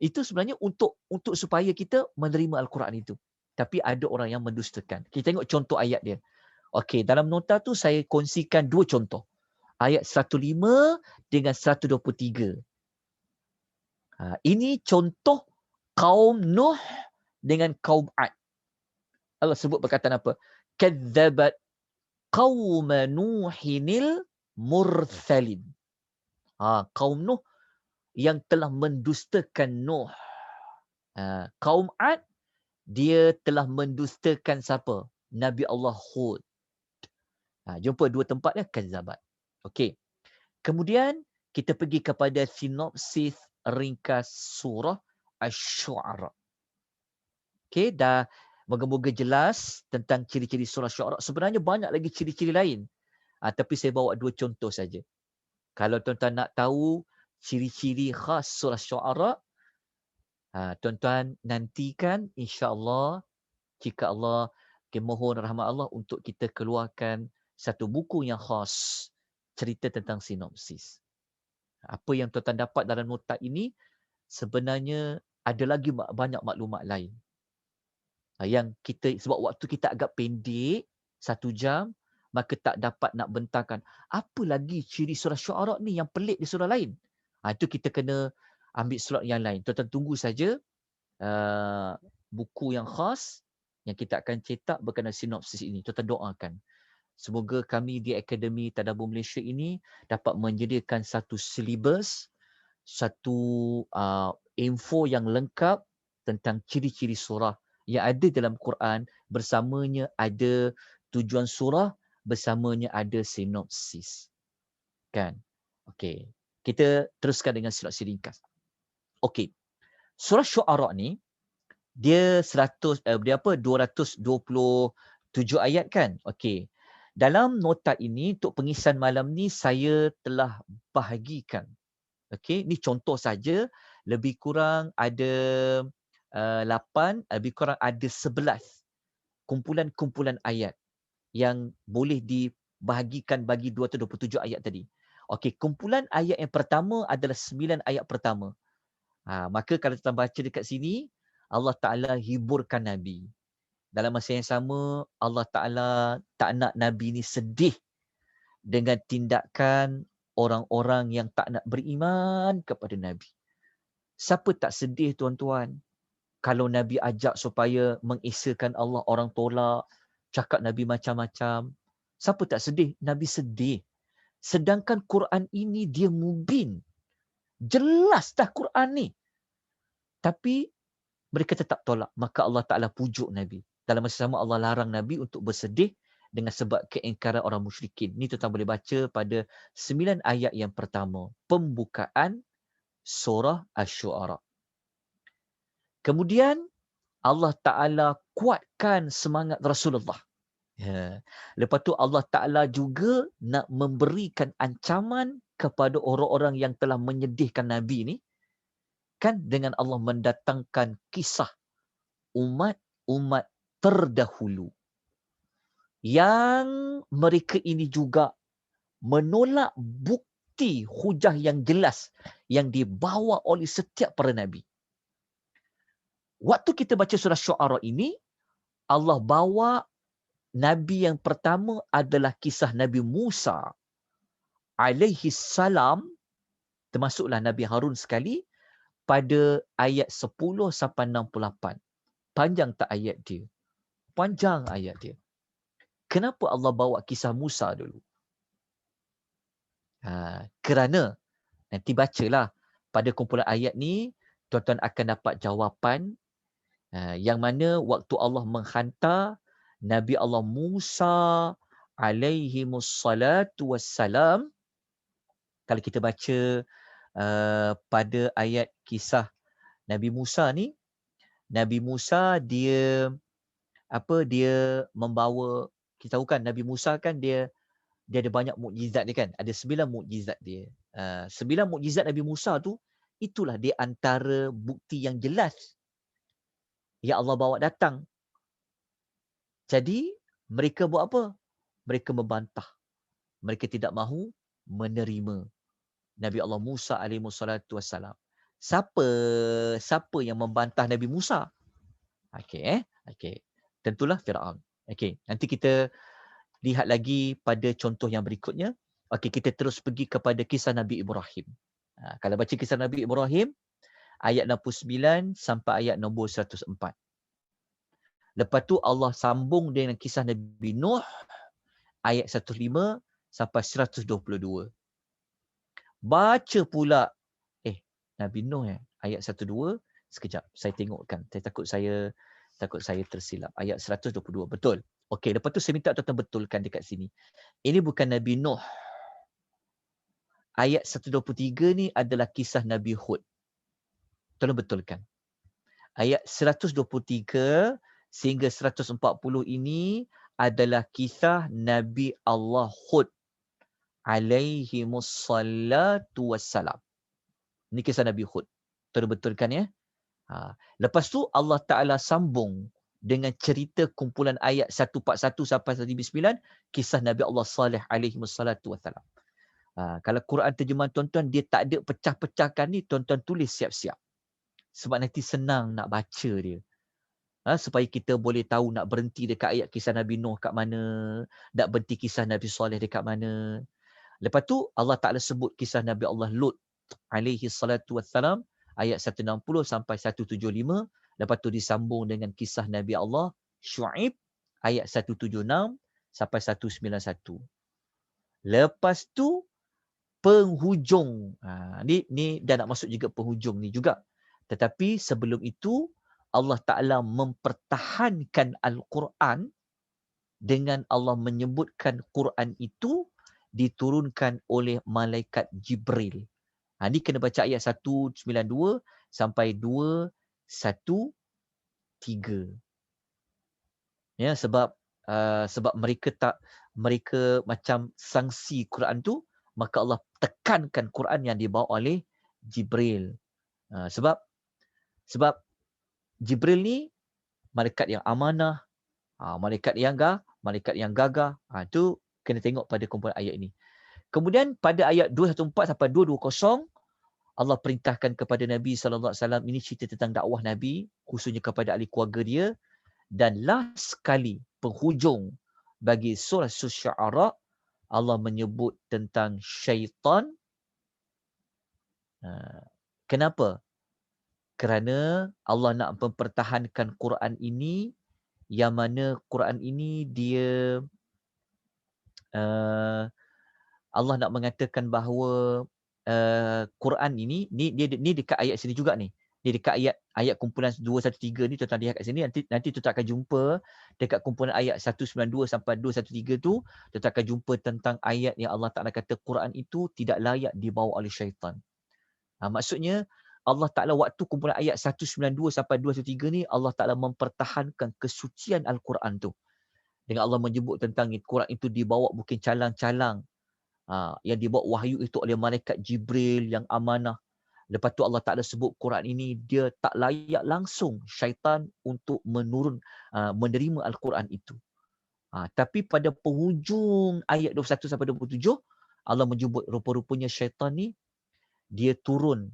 A: Itu sebenarnya untuk supaya kita menerima Al-Quran itu. Tapi ada orang yang mendustakan. Kita tengok contoh ayat dia. Okey, dalam nota tu saya kongsikan 2 contoh. Ayat 105 dengan 123. Ini contoh kaum Nuh dengan kaum Ad. Allah sebut perkataan apa? Kadzabat qaum Nuhinil mursalin. Kaum Nuh yang telah mendustakan Nuh. Kaum Ad, dia telah mendustakan siapa? Nabi Allah Hud. Jumpa 2 tempat ya, kadzabat. Okey. Kemudian kita pergi kepada sinopsis ringkas surah Asy-Syu'ara. Okey, dah moga-moga jelas tentang ciri-ciri surah Syu'ara. Sebenarnya banyak lagi ciri-ciri lain. Tapi saya bawa 2 contoh saja. Kalau tuan-tuan nak tahu ciri-ciri khas surah Syu'ara, tuan-tuan nantikan insya-Allah, jika Allah mohon rahmat Allah untuk kita keluarkan satu buku yang khas cerita tentang sinopsis. Apa yang tuan-tuan dapat dalam nota ini sebenarnya ada lagi banyak maklumat lain. Yang kita, sebab waktu kita agak pendek, 1 jam, maka tak dapat nak bentangkan apa lagi ciri surah Syu'ara ni yang pelik di surah lain. Itu kita kena ambil slot yang lain. Tuan-tuan tunggu saja buku yang khas yang kita akan cetak berkenaan sinopsis ini. Tuan-tuan doakan. Semoga kami di Akademi Tadabbur Malaysia ini dapat menyediakan satu silibus, satu info yang lengkap tentang ciri-ciri surah yang ada dalam Quran, bersamanya ada tujuan surah, bersamanya ada sinopsis. Kan? Okey. Kita teruskan dengan sinopsis ringkas. Okey. Surah Syu'ara ni dia 227 ayat kan? Okey. Dalam nota ini untuk pengisan malam ni saya telah bahagikan. Okey, ni contoh saja, lebih kurang ada 8, lebih kurang ada 11 kumpulan-kumpulan ayat yang boleh dibahagikan bagi 227 ayat tadi. Okey, kumpulan ayat yang pertama adalah 9 ayat pertama. Maka kalau kita baca dekat sini, Allah Ta'ala hiburkan Nabi. Dalam masa yang sama, Allah Ta'ala tak nak Nabi ni sedih dengan tindakan orang-orang yang tak nak beriman kepada Nabi. Siapa tak sedih tuan-tuan? Kalau Nabi ajak supaya mengesahkan Allah, orang tolak, cakap Nabi macam-macam. Siapa tak sedih? Nabi sedih. Sedangkan Quran ini dia mubin. Jelas dah Quran ni. Tapi mereka tetap tolak. Maka Allah Ta'ala pujuk Nabi. Dalam masa sama Allah larang Nabi untuk bersedih dengan sebab keingkaran orang musyrikin. Ini tuan-tuan boleh baca pada 9 ayat yang pertama. Pembukaan surah Asy-Syu'ara. Kemudian Allah Ta'ala kuatkan semangat Rasulullah. Ya. Lepas tu Allah Ta'ala juga nak memberikan ancaman kepada orang-orang yang telah menyedihkan Nabi ni, kan, dengan Allah mendatangkan kisah umat-umat terdahulu yang mereka ini juga menolak bukti hujah yang jelas yang dibawa oleh setiap para Nabi. Waktu kita baca surah Syu'ara ini, Allah bawa Nabi yang pertama adalah kisah Nabi Musa alaihi salam, termasuklah Nabi Harun sekali, pada ayat 10 sampai 68. Panjang tak ayat dia? Panjang ayat dia. Kenapa Allah bawa kisah Musa dulu? Kerana, nanti bacalah pada kumpulan ayat ni, tuan-tuan akan dapat jawapan yang mana waktu Allah menghantar Nabi Allah Musa alaihi mussalatu wassalam, kalau kita baca pada ayat kisah Nabi Musa ni, Nabi Musa dia membawa, kita tahu kan Nabi Musa kan dia ada banyak mukjizat dia kan, ada 9 mukjizat dia. 9 mukjizat Nabi Musa tu, itulah di antara bukti yang jelas yang Allah bawa datang. Jadi mereka buat apa? Mereka membantah. Mereka tidak mahu menerima Nabi Allah Musa alaihi wassalatu wassalam. Siapa yang membantah Nabi Musa? Okey. Tentulah Firaun. Okey, nanti kita lihat lagi pada contoh yang berikutnya. Okey, kita terus pergi kepada kisah Nabi Ibrahim. Kalau baca kisah Nabi Ibrahim, ayat 69 sampai ayat nombor 104. Lepas tu Allah sambung dengan kisah Nabi Nuh, ayat 15 sampai 122. Baca pula, Nabi Nuh ayat 12, sekejap, saya tengokkan. Takut saya tersilap. Ayat 122, betul. Okey, lepas tu saya minta tuan-tuan betulkan dekat sini. Ini bukan Nabi Nuh. Ayat 123 ni adalah kisah Nabi Hud. Tolong betulkan. Ayat 123 sehingga 140 ini adalah kisah Nabi Allah Hud alaihi mussalatu wassalam. Ini kisah Nabi Hud. Tolong betulkan ya. Lepas tu Allah Ta'ala sambung dengan cerita kumpulan ayat 141 sampai 109, kisah Nabi Allah Saleh alaihi wassalatu wassalam. Kalau Quran terjemahan tuan-tuan, dia tak ada pecah-pecahkan ni, tuan-tuan tulis siap-siap. Sebab nanti senang nak baca dia. Supaya kita boleh tahu nak berhenti dekat ayat kisah Nabi Nuh kat mana, nak berhenti kisah Nabi Saleh dekat mana. Lepas tu Allah Ta'ala sebut kisah Nabi Allah Lut alaihi salatu wassalam, ayat 160 sampai 175. Lepas tu disambung dengan kisah Nabi Allah Syu'aib, ayat 176 sampai 191. Lepas tu penghujung. Ni dah nak masuk juga penghujung ni juga. Tetapi sebelum itu, Allah Ta'ala mempertahankan Al-Quran dengan Allah menyebutkan Quran itu diturunkan oleh malaikat Jibril. Ni kena baca ayat 192 sampai 213. Ya, sebab mereka macam sangsi Quran tu, maka Allah tekankan Quran yang dibawa oleh Jibril. Sebab Jibril ni malaikat yang amanah, malaikat yang gagah. Tu kena tengok pada kumpulan ayat ini. Kemudian pada ayat 214 sampai 220, Allah perintahkan kepada Nabi SAW, ini cerita tentang dakwah Nabi, khususnya kepada ahli keluarga dia. Dan last sekali, penghujung bagi surah Syu'ara, Allah menyebut tentang syaitan. Kenapa? Kerana Allah nak mempertahankan Quran ini, yang mana Quran ini dia Allah nak mengatakan bahawa Quran ini ni dekat ayat sini juga ni. Dia dekat ayat kumpulan 213 ni, tuan-tuan lihat kat sini, nanti tuan akan jumpa dekat kumpulan ayat 192 sampai 213 tu, tuan akan jumpa tentang ayat yang Allah Ta'ala kata Quran itu tidak layak dibawa oleh syaitan. Maksudnya Allah Ta'ala waktu kumpulan ayat 192 sampai 213 ni, Allah Ta'ala mempertahankan kesucian Al-Quran tu. Dengan Allah menyebut tentang Quran itu dibawa bukan calang-calang. Yang dibawa wahyu itu oleh malaikat Jibril yang amanah. Lepas tu Allah Ta'ala sebut Quran ini dia tak layak langsung syaitan untuk menerima Al-Quran itu. Tapi pada penghujung ayat 21 sampai 27, Allah menyebut rupa-rupanya syaitan ni dia turun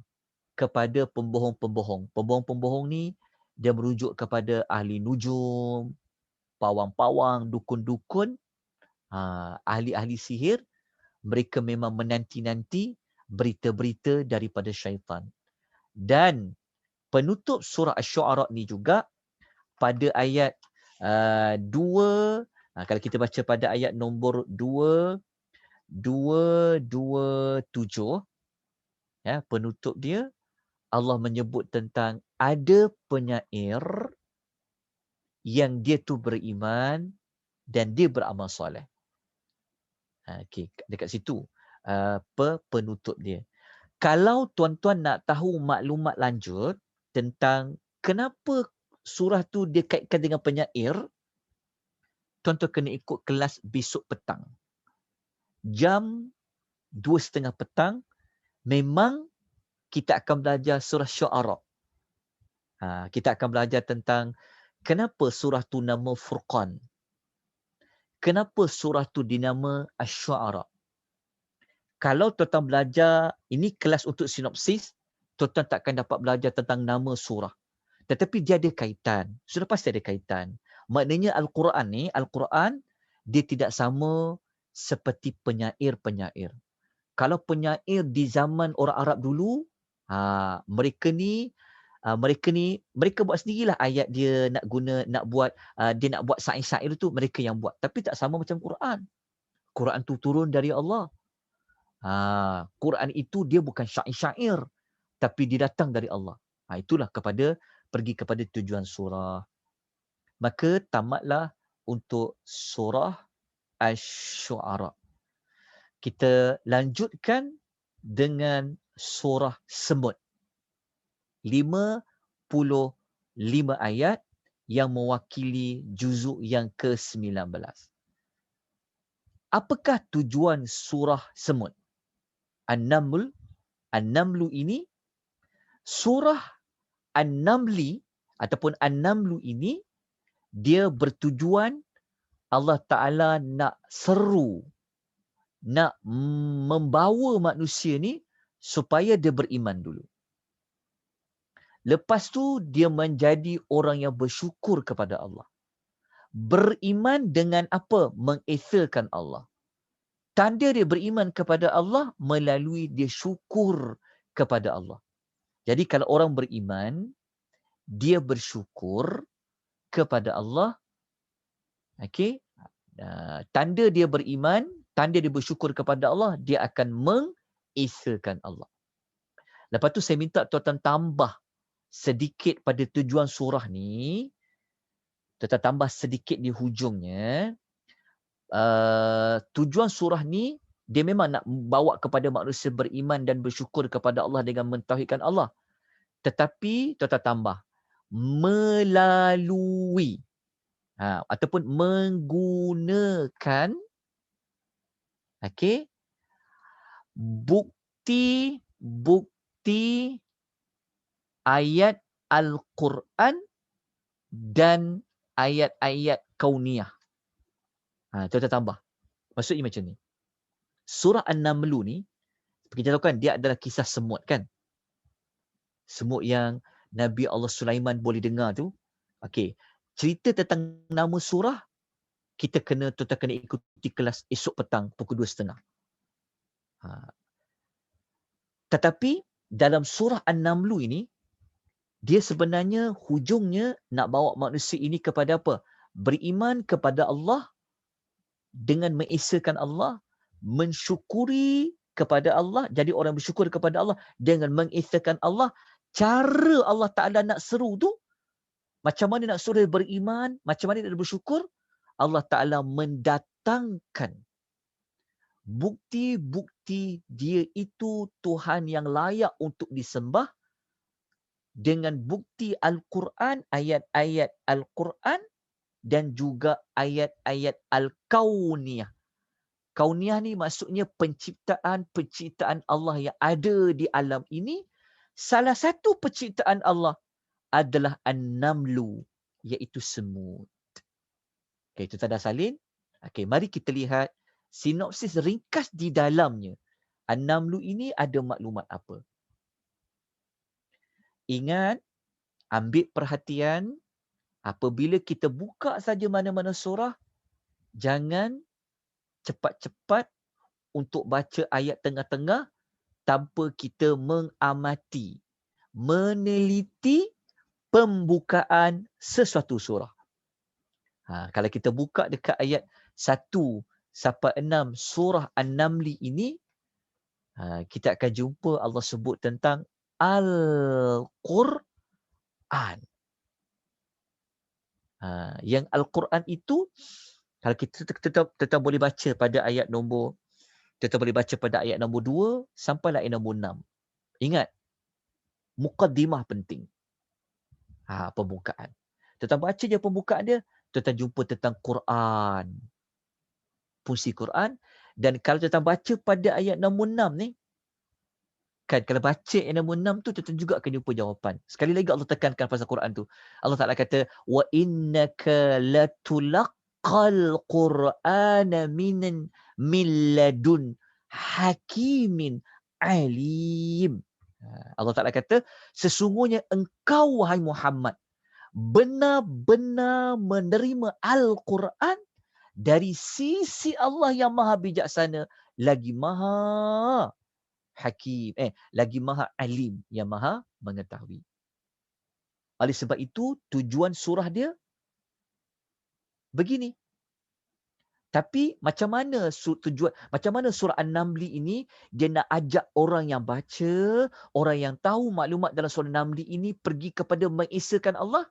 A: kepada pembohong-pembohong. Pembohong-pembohong ni dia merujuk kepada ahli nujum, pawang-pawang, dukun-dukun, ahli-ahli sihir. Mereka memang menanti-nanti berita-berita daripada syaitan. Dan penutup surah Asy-Syu'ara ni juga pada ayat 2, kalau kita baca pada ayat nombor 227, ya, penutup dia Allah menyebut tentang ada penyair yang dia tu beriman dan dia beramal soleh. Okey, dekat situ penutup dia. Kalau tuan-tuan nak tahu maklumat lanjut tentang kenapa surah tu dia kaitkan dengan penyair, tuan-tuan kena ikut kelas besok petang. Jam 2:30 petang, memang kita akan belajar surah Syu'ara. Kita akan belajar tentang kenapa surah tu nama Furqan. Kenapa surah tu dinama Asy-Syu'ara. Kalau tuan-tuan belajar, ini kelas untuk sinopsis, tuan-tuan takkan dapat belajar tentang nama surah. Tetapi dia ada kaitan. Sudah pasti ada kaitan. Maknanya Al-Quran ni, Al-Quran dia tidak sama seperti penyair-penyair. Kalau penyair di zaman orang Arab dulu, mereka buat sendirilah ayat dia nak buat syair-syair tu mereka yang buat. Tapi tak sama macam Quran. Quran tu turun dari Allah. Quran itu dia bukan syair-syair, tapi dia datang dari Allah. Itulah pergi kepada tujuan surah. Maka tamatlah untuk surah Asy-Syu'ara. Kita lanjutkan dengan surah Semut. 55 ayat yang mewakili juzuk yang ke-19. Apakah tujuan surah Semut? An-Namlu ini, surah An-Namli ataupun An-Namlu ini, dia bertujuan Allah Ta'ala nak seru, nak membawa manusia ni supaya dia beriman dulu. Lepas tu dia menjadi orang yang bersyukur kepada Allah. Beriman dengan apa? Mengesahkan Allah. Tanda dia beriman kepada Allah melalui dia syukur kepada Allah. Jadi kalau orang beriman, dia bersyukur kepada Allah. Okey? Tanda dia beriman, tanda dia bersyukur kepada Allah, dia akan mengesahkan Allah. Lepas tu saya minta tuan-tuan tambah sedikit pada tujuan surah ni. Tuan-tuan tambah sedikit di hujungnya. Tujuan surah ni dia memang nak bawa kepada manusia beriman dan bersyukur kepada Allah dengan mentauhidkan Allah. Tetapi tuan-tuan tambah melalui ataupun menggunakan bukti ayat Al-Quran dan ayat-ayat kauniyah. Tuan-tuan tambah. Maksudnya macam ni. Surah An-Namlu ni, kita tahu kan dia adalah kisah semut kan. Semut yang Nabi Allah Sulaiman boleh dengar tu. Okey. Cerita tentang nama surah, tuan-tuan kena ikuti kelas esok petang pukul 2:30. Tetapi dalam surah An-Namlu ini, dia sebenarnya hujungnya nak bawa manusia ini kepada apa? Beriman kepada Allah dengan mengesahkan Allah, mensyukuri kepada Allah, jadi orang bersyukur kepada Allah dengan mengesahkan Allah. Cara Allah Ta'ala nak seru tu, macam mana nak suruh beriman, macam mana nak bersyukur, Allah Ta'ala mendatangkan bukti-bukti dia itu Tuhan yang layak untuk disembah dengan bukti Al-Quran, ayat-ayat Al-Quran dan juga ayat-ayat al-kauniyah. Kauniyah ni maksudnya penciptaan Allah yang ada di alam ini. Salah satu penciptaan Allah adalah an-namlu, iaitu semut. Okay, itu tanda salin. Okay, mari kita lihat sinopsis ringkas di dalamnya. An-namlu ini ada maklumat apa? Ingat, ambil perhatian, apabila kita buka saja mana-mana surah, jangan cepat-cepat untuk baca ayat tengah-tengah tanpa kita mengamati, meneliti pembukaan sesuatu surah. Kalau kita buka dekat ayat 1 sampai 6 surah An-Namli ini, kita akan jumpa Allah sebut tentang Al-Quran. Yang Al-Quran itu, kalau kita tetap boleh baca pada ayat nombor, kita boleh baca pada ayat nombor 2 sampai ayat nombor 6. Ingat, muqaddimah penting. Pembukaan. Kita baca je pembukaan dia, kita jumpa tentang Quran. Fungsi Quran. Dan kalau kita baca pada ayat nombor 6 ni, kan kalau baca ayat nombor 6 tu, kita juga akan jumpa jawapan. Sekali lagi Allah tekankan pasal Quran tu. Allah Ta'ala kata, wa innaka latulaqqal Qur'ana min ladun hakimin alim. Allah Ta'ala kata, sesungguhnya engkau, wahai Muhammad, benar-benar menerima Al-Quran dari sisi Allah yang maha bijaksana, lagi maha hakim, lagi maha alim, yang maha mengetahui. Oleh sebab itu, tujuan surah dia begini. Tapi macam mana surah An-Namli ini, dia nak ajak orang yang baca, orang yang tahu maklumat dalam surah An-Namli ini pergi kepada mengesahkan Allah.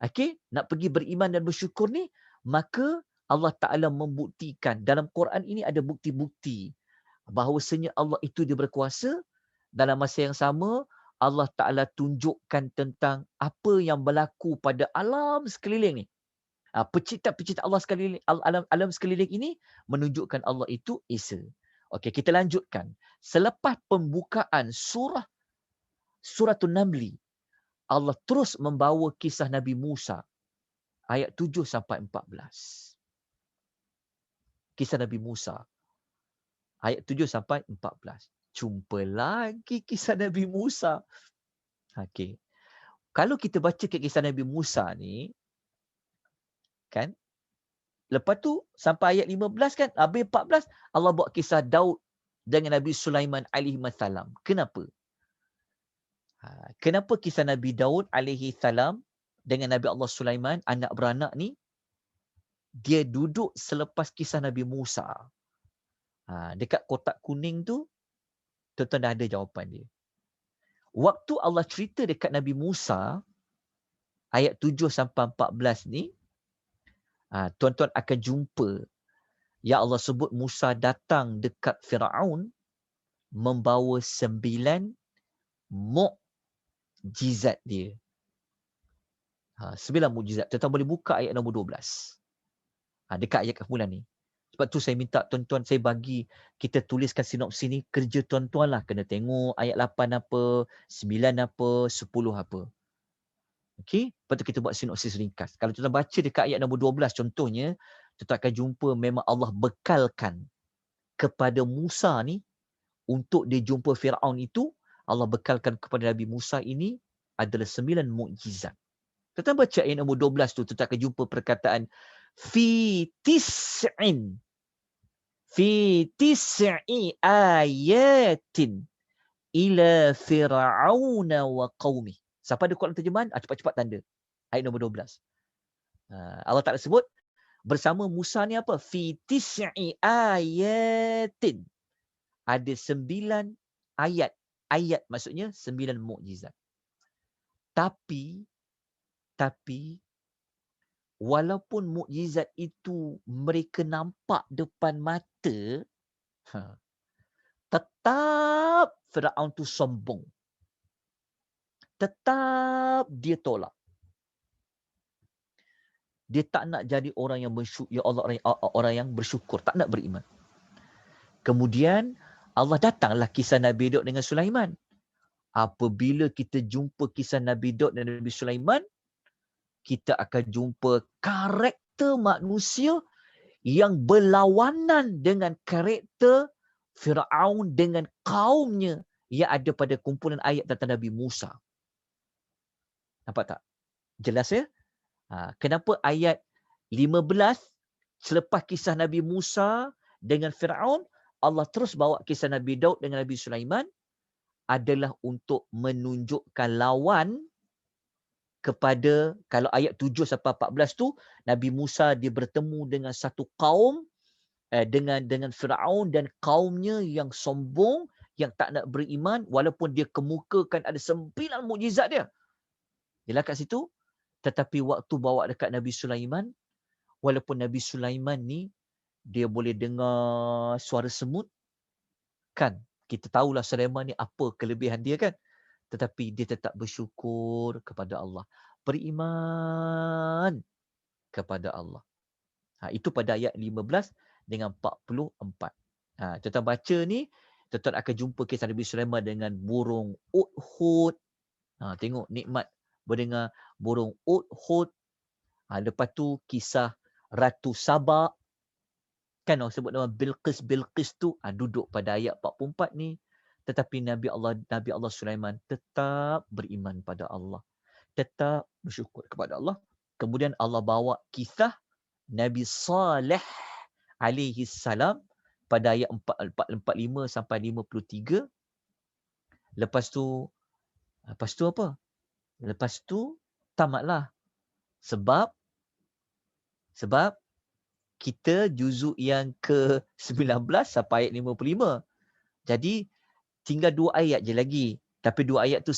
A: Okey, nak pergi beriman dan bersyukur ni, maka Allah Ta'ala membuktikan. Dalam Quran ini ada bukti-bukti bahawasanya Allah itu dia berkuasa. Dalam masa yang sama, Allah Ta'ala tunjukkan tentang apa yang berlaku pada alam sekeliling ni. Pencipta-pencipta Allah sekeliling, alam sekeliling ini menunjukkan Allah itu Esa. Okey, kita lanjutkan. Selepas pembukaan Suratul Namli, Allah terus membawa kisah Nabi Musa. Ayat 7 sampai 14. Kisah Nabi Musa. Ayat 7 sampai 14. Jumpa lagi kisah Nabi Musa. Okey. Kalau kita baca kisah Nabi Musa ni, kan? Lepas tu sampai ayat 15 kan, habis 14 Allah buat kisah Daud dengan Nabi Sulaiman alaihi salam. Kenapa? Kenapa kisah Nabi Daud alaihi salam dengan Nabi Allah Sulaiman anak beranak ni dia duduk selepas kisah Nabi Musa? Dekat kotak kuning tu tuan-tuan dah ada jawapan dia. Waktu Allah cerita dekat Nabi Musa ayat 7 sampai 14 ni, tuan-tuan akan jumpa ya Allah sebut Musa datang dekat Firaun membawa 9 mukjizat dia. 9 mukjizat. Tuan-tuan boleh buka ayat nombor 12. Dekat ayat kemulan ni. Sebab tu saya minta tuan-tuan, saya bagi kita tuliskan sinopsis ni, kerja tuan-tuan lah. Kena tengok ayat 8 apa, 9 apa, 10 apa. Okey, lepas tu kita buat sinopsis ringkas. Kalau kita baca dekat ayat nombor 12 contohnya, kita akan jumpa memang Allah bekalkan kepada Musa ni untuk dia jumpa Firaun itu, Allah bekalkan kepada Nabi Musa ini adalah 9 mukjizat. Kita baca ayat nombor 12 tu, kita akan jumpa perkataan fi tis'in ayatin ila fir'auna wa qaumi. Siapa ada Quran terjemahan? Cepat-cepat tanda. Ayat nombor 12. Allah Ta'ala sebut, bersama Musa ni apa? Fi tis'i ayatin. Ada 9 ayat. Ayat maksudnya 9 mukjizat. Tapi, walaupun mukjizat itu mereka nampak depan mata, tetap Firaun tu sombong. Tetap dia tolak. dia tak nak jadi orang yang ya Allah, orang yang bersyukur, tak nak beriman. Kemudian Allah datanglah kisah Nabi Daud dengan Sulaiman. Apabila kita jumpa kisah Nabi Daud dan Nabi Sulaiman, kita akan jumpa karakter manusia yang berlawanan dengan karakter Firaun dengan kaumnya yang ada pada kumpulan ayat tentang Nabi Musa. Nampak tak? Jelas ya? Kenapa ayat 15 selepas kisah Nabi Musa dengan Firaun, Allah terus bawa kisah Nabi Daud dengan Nabi Sulaiman adalah untuk menunjukkan lawan kepada, kalau ayat 7 sampai 14 tu, Nabi Musa dia bertemu dengan satu kaum dengan Firaun dan kaumnya yang sombong, yang tak nak beriman walaupun dia kemukakan ada 9 mukjizat dia. Jelas kat situ. Tetapi waktu bawa dekat Nabi Sulaiman, walaupun Nabi Sulaiman ni dia boleh dengar suara semut, kan kita tahulah Sulaiman ni apa kelebihan dia kan, tetapi dia tetap bersyukur kepada Allah, beriman kepada Allah. Itu pada ayat 15 dengan 44. Tuan-tuan baca ni, tuan-tuan akan jumpa kisah Nabi Sulaiman dengan burung Hudhud. Tengok nikmat berdengar burung Hudhud. Lepas tu kisah Ratu Sabak. Kan orang sebut nama Bilqis. Bilqis tu duduk pada ayat 44 ni. Tetapi Nabi Allah Sulaiman tetap beriman pada Allah. Tetap bersyukur kepada Allah. Kemudian Allah bawa kisah Nabi Saleh alaihi salam pada ayat 45 sampai 53. Lepas tu apa? Lepas tu tamatlah. Sebab kita juzuk yang ke-19 sampai ayat 55. Jadi tinggal 2 ayat je lagi. Tapi 2 ayat tu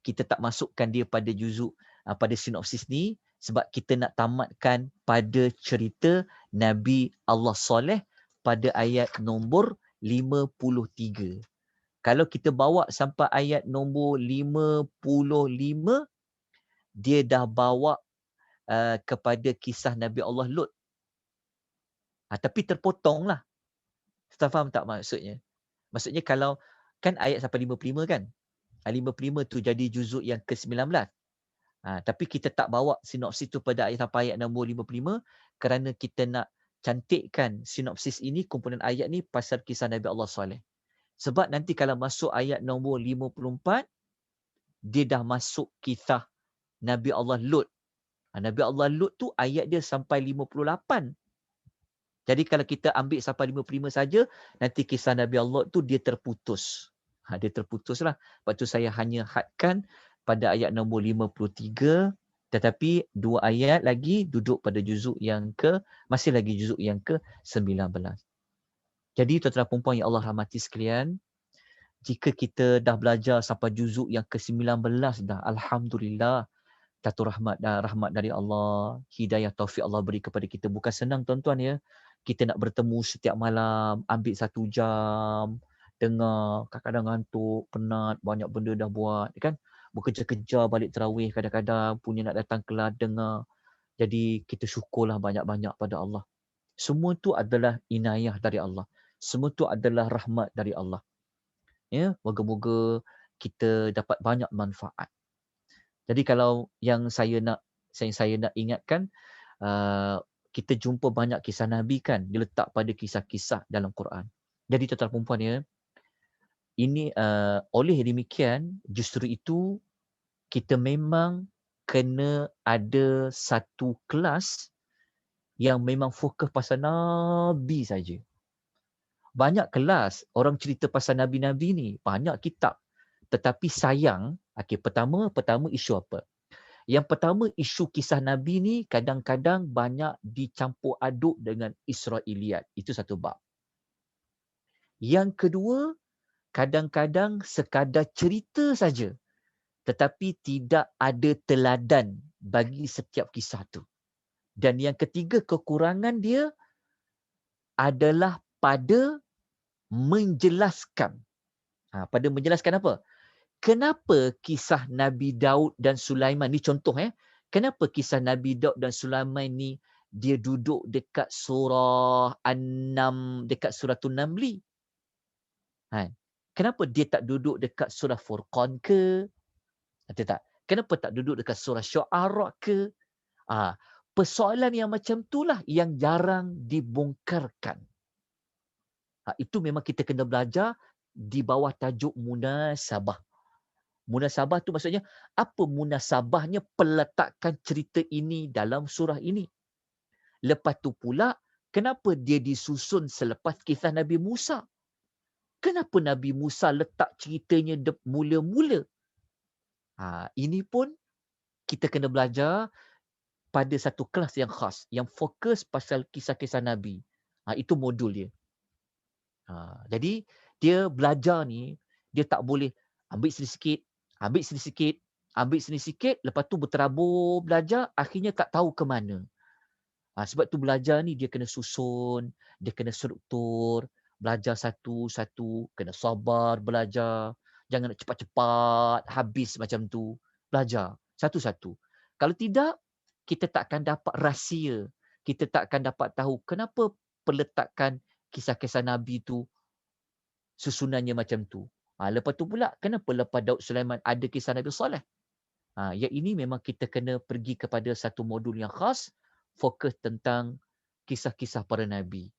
A: kita tak masukkan dia pada juzuk, pada sinopsis ni, sebab kita nak tamatkan pada cerita Nabi Allah Saleh pada ayat nombor 53. Kalau kita bawa sampai ayat nombor 55, dia dah bawa kepada kisah Nabi Allah Lut. Tapi terpotong lah. Kita faham tak maksudnya? Maksudnya kalau kan ayat sampai 55 kan? 55 tu jadi juzuk yang ke-19. Tapi kita tak bawa sinopsis tu pada ayat sampai ayat nombor 55 kerana kita nak cantikkan sinopsis ini, kumpulan ayat ni pasal kisah Nabi Allah Saleh. Sebab nanti kalau masuk ayat nombor 54, dia dah masuk kisah Nabi Allah Lut. Nabi Allah Lut tu ayat dia sampai 58. Jadi kalau kita ambil sampai 55 saja, nanti kisah Nabi Allah tu dia terputus. Dia terputus lah. Lepas tu saya hanya hadkan pada ayat nombor 53, tetapi 2 ayat lagi duduk pada juzuk yang masih lagi juzuk yang ke-19. Jadi tuan-tuan dan puan-puan yang Allah rahmati sekalian, jika kita dah belajar sampai juzuk yang ke-19 dah, alhamdulillah, satu rahmat dari Allah, hidayah taufik Allah beri kepada kita. Bukan senang tuan-tuan ya. Kita nak bertemu setiap malam, ambil 1 jam, dengar, kadang-kadang ngantuk, penat, banyak benda dah buat, kan? Bekerja-kerja balik tarawih, kadang-kadang punya nak datang kelas, dengar. Jadi kita syukurlah banyak-banyak pada Allah. Semua tu adalah inayah dari Allah. Semua tu adalah rahmat dari Allah. Ya, moga-moga kita dapat banyak manfaat. Jadi kalau yang saya nak ingatkan, kita jumpa banyak kisah Nabi kan, diletak pada kisah-kisah dalam Quran. Jadi tuan-tuan perempuan ya, ini oleh demikian, justru itu kita memang kena ada satu kelas yang memang fokus pasal Nabi saja. Banyak kelas orang cerita pasal Nabi-Nabi ni, banyak kitab. Tetapi sayang, pertama isu apa? Yang pertama, isu kisah Nabi ni kadang-kadang banyak dicampur aduk dengan Israiliyat. Itu satu bab. Yang kedua, kadang-kadang sekadar cerita saja, tetapi tidak ada teladan bagi setiap kisah tu. Dan yang ketiga, kekurangan dia adalah pada menjelaskan. Pada menjelaskan apa? Kenapa kisah Nabi Daud dan Sulaiman ni contoh Kenapa kisah Nabi Daud dan Sulaiman ni dia duduk dekat surah An-Nam, dekat suratul Namli? Ha. Kenapa dia tak duduk dekat surah Furqan ke? Betul tak? Kenapa tak duduk dekat surah Syu'ara ke? Persoalan yang macam itulah yang jarang dibongkarkan. Itu memang kita kena belajar di bawah tajuk munasabah. Munasabah tu maksudnya, apa munasabahnya peletakan cerita ini dalam surah ini? Lepas tu pula, kenapa dia disusun selepas kisah Nabi Musa? Kenapa Nabi Musa letak ceritanya mula-mula? Ini pun kita kena belajar pada satu kelas yang khas, yang fokus pasal kisah-kisah Nabi. Itu modul dia. Jadi, dia belajar ni, dia tak boleh ambil sini sikit, ambil sini sikit, ambil sini sikit, lepas tu berterabur belajar, akhirnya tak tahu ke mana. Sebab tu belajar ni dia kena susun, dia kena struktur, belajar satu-satu, kena sabar belajar, jangan nak cepat-cepat habis macam tu. Belajar satu-satu. Kalau tidak, kita tak akan dapat rahsia. Kita tak akan dapat tahu kenapa peletakan kisah-kisah Nabi tu susunannya macam tu. Lepas tu pula, kenapa lepas Daud Sulaiman ada kisah Nabi Saleh? Yang ini memang kita kena pergi kepada satu modul yang khas, fokus tentang kisah-kisah para Nabi.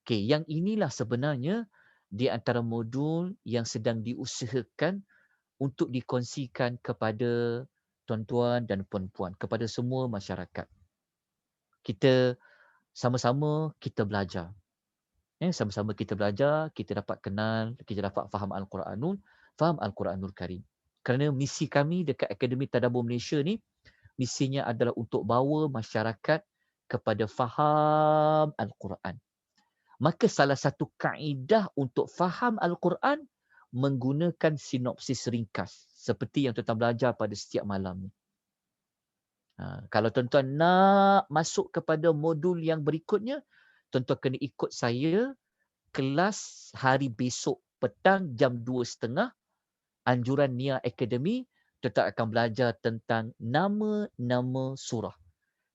A: Okay, yang inilah sebenarnya di antara modul yang sedang diusahakan untuk dikongsikan kepada tuan-tuan dan puan-puan, kepada semua masyarakat. Kita sama-sama kita belajar. Sama-sama kita belajar, kita dapat kenal, kita dapat faham Al-Quranul Karim. Kerana misi kami dekat Akademi Tadabbur Malaysia ni, misinya adalah untuk bawa masyarakat kepada faham Al-Quran. Maka salah satu kaedah untuk faham Al-Quran menggunakan sinopsis ringkas. Seperti yang tuan-tuan belajar pada setiap malam ni. Kalau tuan-tuan nak masuk kepada modul yang berikutnya, tuan-tuan kena ikut saya kelas hari besok petang jam 2.30 anjuran Nia Academy. Tuan-tuan akan belajar tentang nama-nama surah.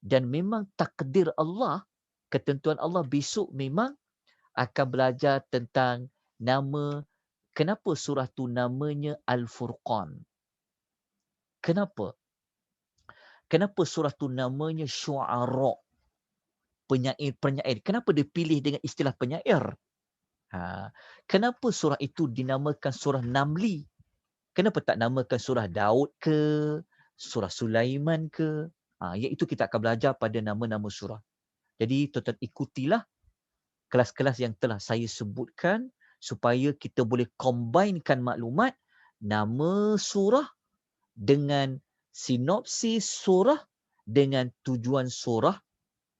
A: Dan memang takdir Allah, ketentuan Allah besok memang akan belajar tentang nama, kenapa surah tu namanya Al-Furqan. Kenapa? Kenapa surah tu namanya Syu'ara? Penyair. Kenapa dia pilih dengan istilah penyair? Kenapa surah itu dinamakan surah Namli? Kenapa tak namakan surah Daud ke? Surah Sulaiman ke? Iaitu kita akan belajar pada nama-nama surah. Jadi tuan-tuan ikutilah kelas-kelas yang telah saya sebutkan supaya kita boleh combinekan maklumat nama surah dengan sinopsis surah dengan tujuan surah.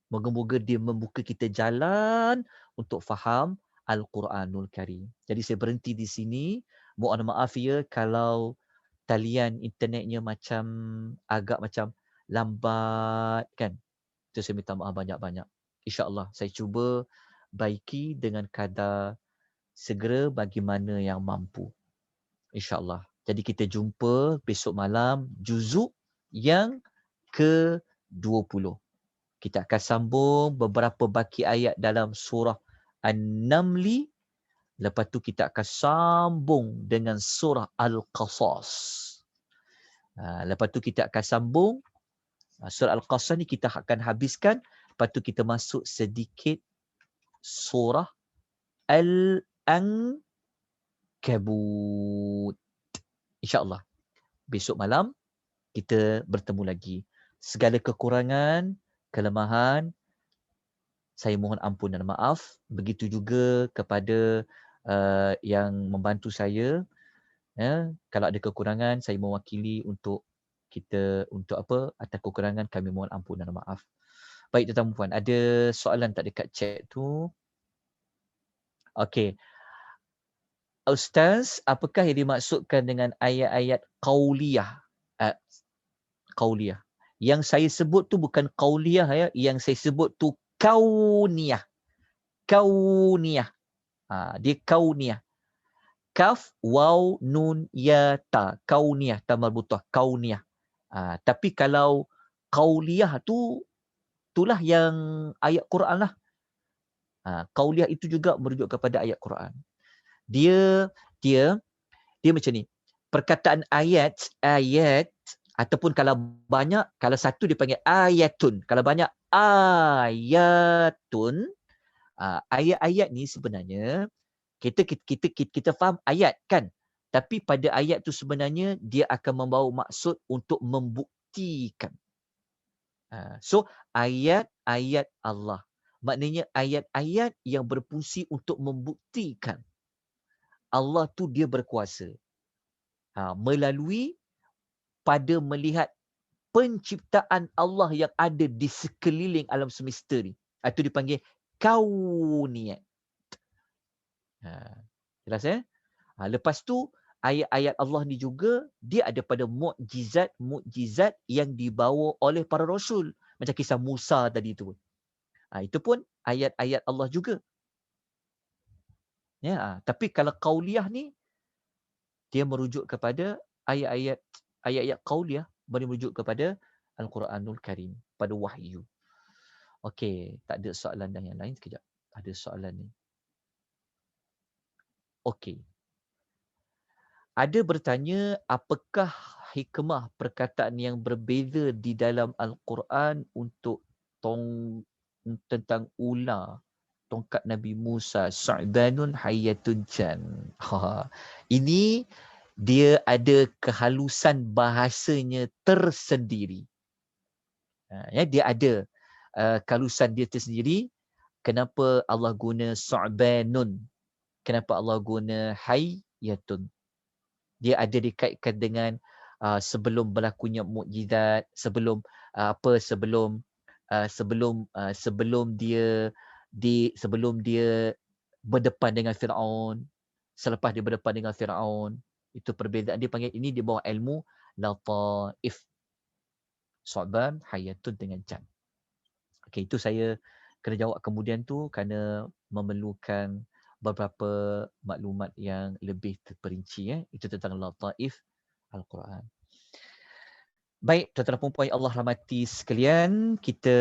A: Moga-moga dia membuka kita jalan untuk faham Al-Quranul Karim. Jadi saya berhenti di sini. Mohon maaf ya kalau talian internetnya agak macam lambat kan. Itu saya minta maaf banyak-banyak. InsyaAllah saya cuba baiki dengan kadar segera bagi mana yang mampu. InsyaAllah. Jadi kita jumpa besok malam juzuk yang ke-20. Kita akan sambung beberapa baki ayat dalam surah An-Namli. Lepas tu kita akan sambung dengan surah Al-Qasas. Lepas tu kita akan sambung. Surah Al-Qasas ni kita akan habiskan. Lepas tu kita masuk sedikit surah Al-Ankabut. InsyaAllah. Besok malam kita bertemu lagi. Segala kekurangan, kelemahan, saya mohon ampun dan maaf. Begitu juga kepada yang membantu saya. Kalau ada kekurangan, saya mewakili untuk atas kekurangan kami mohon ampun dan maaf. Baik tuan-tuan puan, ada soalan tak dekat chat tu? Okey. Ustaz, apakah yang dimaksudkan dengan ayat-ayat qauliyah? Qauliyah. Yang saya sebut tu bukan qauliyah ya, yang saya sebut tu kauniyah. Kauniyah. Dia kauniyah. Kaf, waw, nun, ya, ta. Kauniyah, ta marbutah. Kauniyah. Tapi kalau qauliyah tu itulah yang ayat Quran lah. Qauliyah itu juga merujuk kepada ayat Quran. Dia macam ni. Perkataan ayat ataupun kalau banyak, kalau satu dipanggil ayatun, kalau banyak ayatun, ayat-ayat ni sebenarnya kita faham ayat kan, tapi pada ayat tu sebenarnya dia akan membawa maksud untuk membuktikan. So ayat-ayat Allah, maknanya ayat-ayat yang berfungsi untuk membuktikan Allah tu dia berkuasa. Melalui pada melihat penciptaan Allah yang ada di sekeliling alam semesta ni. Itu dipanggil kauniyat. Jelas lepas tu ayat-ayat Allah ni juga dia ada pada mukjizat yang dibawa oleh para rasul. Macam kisah Musa tadi tu. Itu pun ayat-ayat Allah juga. Tapi kalau qauliyah ni dia merujuk kepada ayat-ayat qauliyah, merujuk kepada Al-Quranul Karim, pada wahyu. Okey, tak ada soalan dah yang lain. Sekejap. Ada soalan ni. Okey. Ada bertanya, apakah hikmah perkataan yang berbeza di dalam Al-Quran untuk tentang ular, tongkat Nabi Musa, Su'banun Hayyatun Jan. Ini dia ada kehalusan bahasanya tersendiri. Dia ada kehalusan dia tersendiri. Kenapa Allah guna Su'banun? Kenapa Allah guna Hayyatun? Dia ada dikaitkan dengan sebelum berlakunya mukjizat, sebelum dia berdepan dengan Firaun, selepas dia berdepan dengan Firaun, itu perbezaan dia panggil ini di bawah ilmu lataif. Su'ban, Hayyatun dengan Jan. Okey, itu saya kena jawab kemudian tu kerana memerlukan beberapa maklumat yang lebih terperinci. Itu tentang lataif Al-Quran. Baik, tuan-tuan dan puan-puan yang Allah rahmati sekalian, kita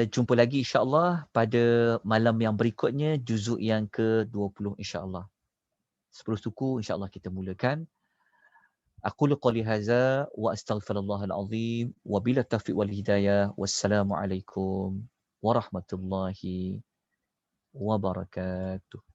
A: jumpa lagi insya-Allah pada malam yang berikutnya, juzuk yang ke-20 insya-Allah. 10 suku insya-Allah kita mulakan. Aqulu qouli hadza wa astaghfirullahal azim wa bila taufiq wal hidayah. Wassalamualaikum warahmatullahi wabarakatuh.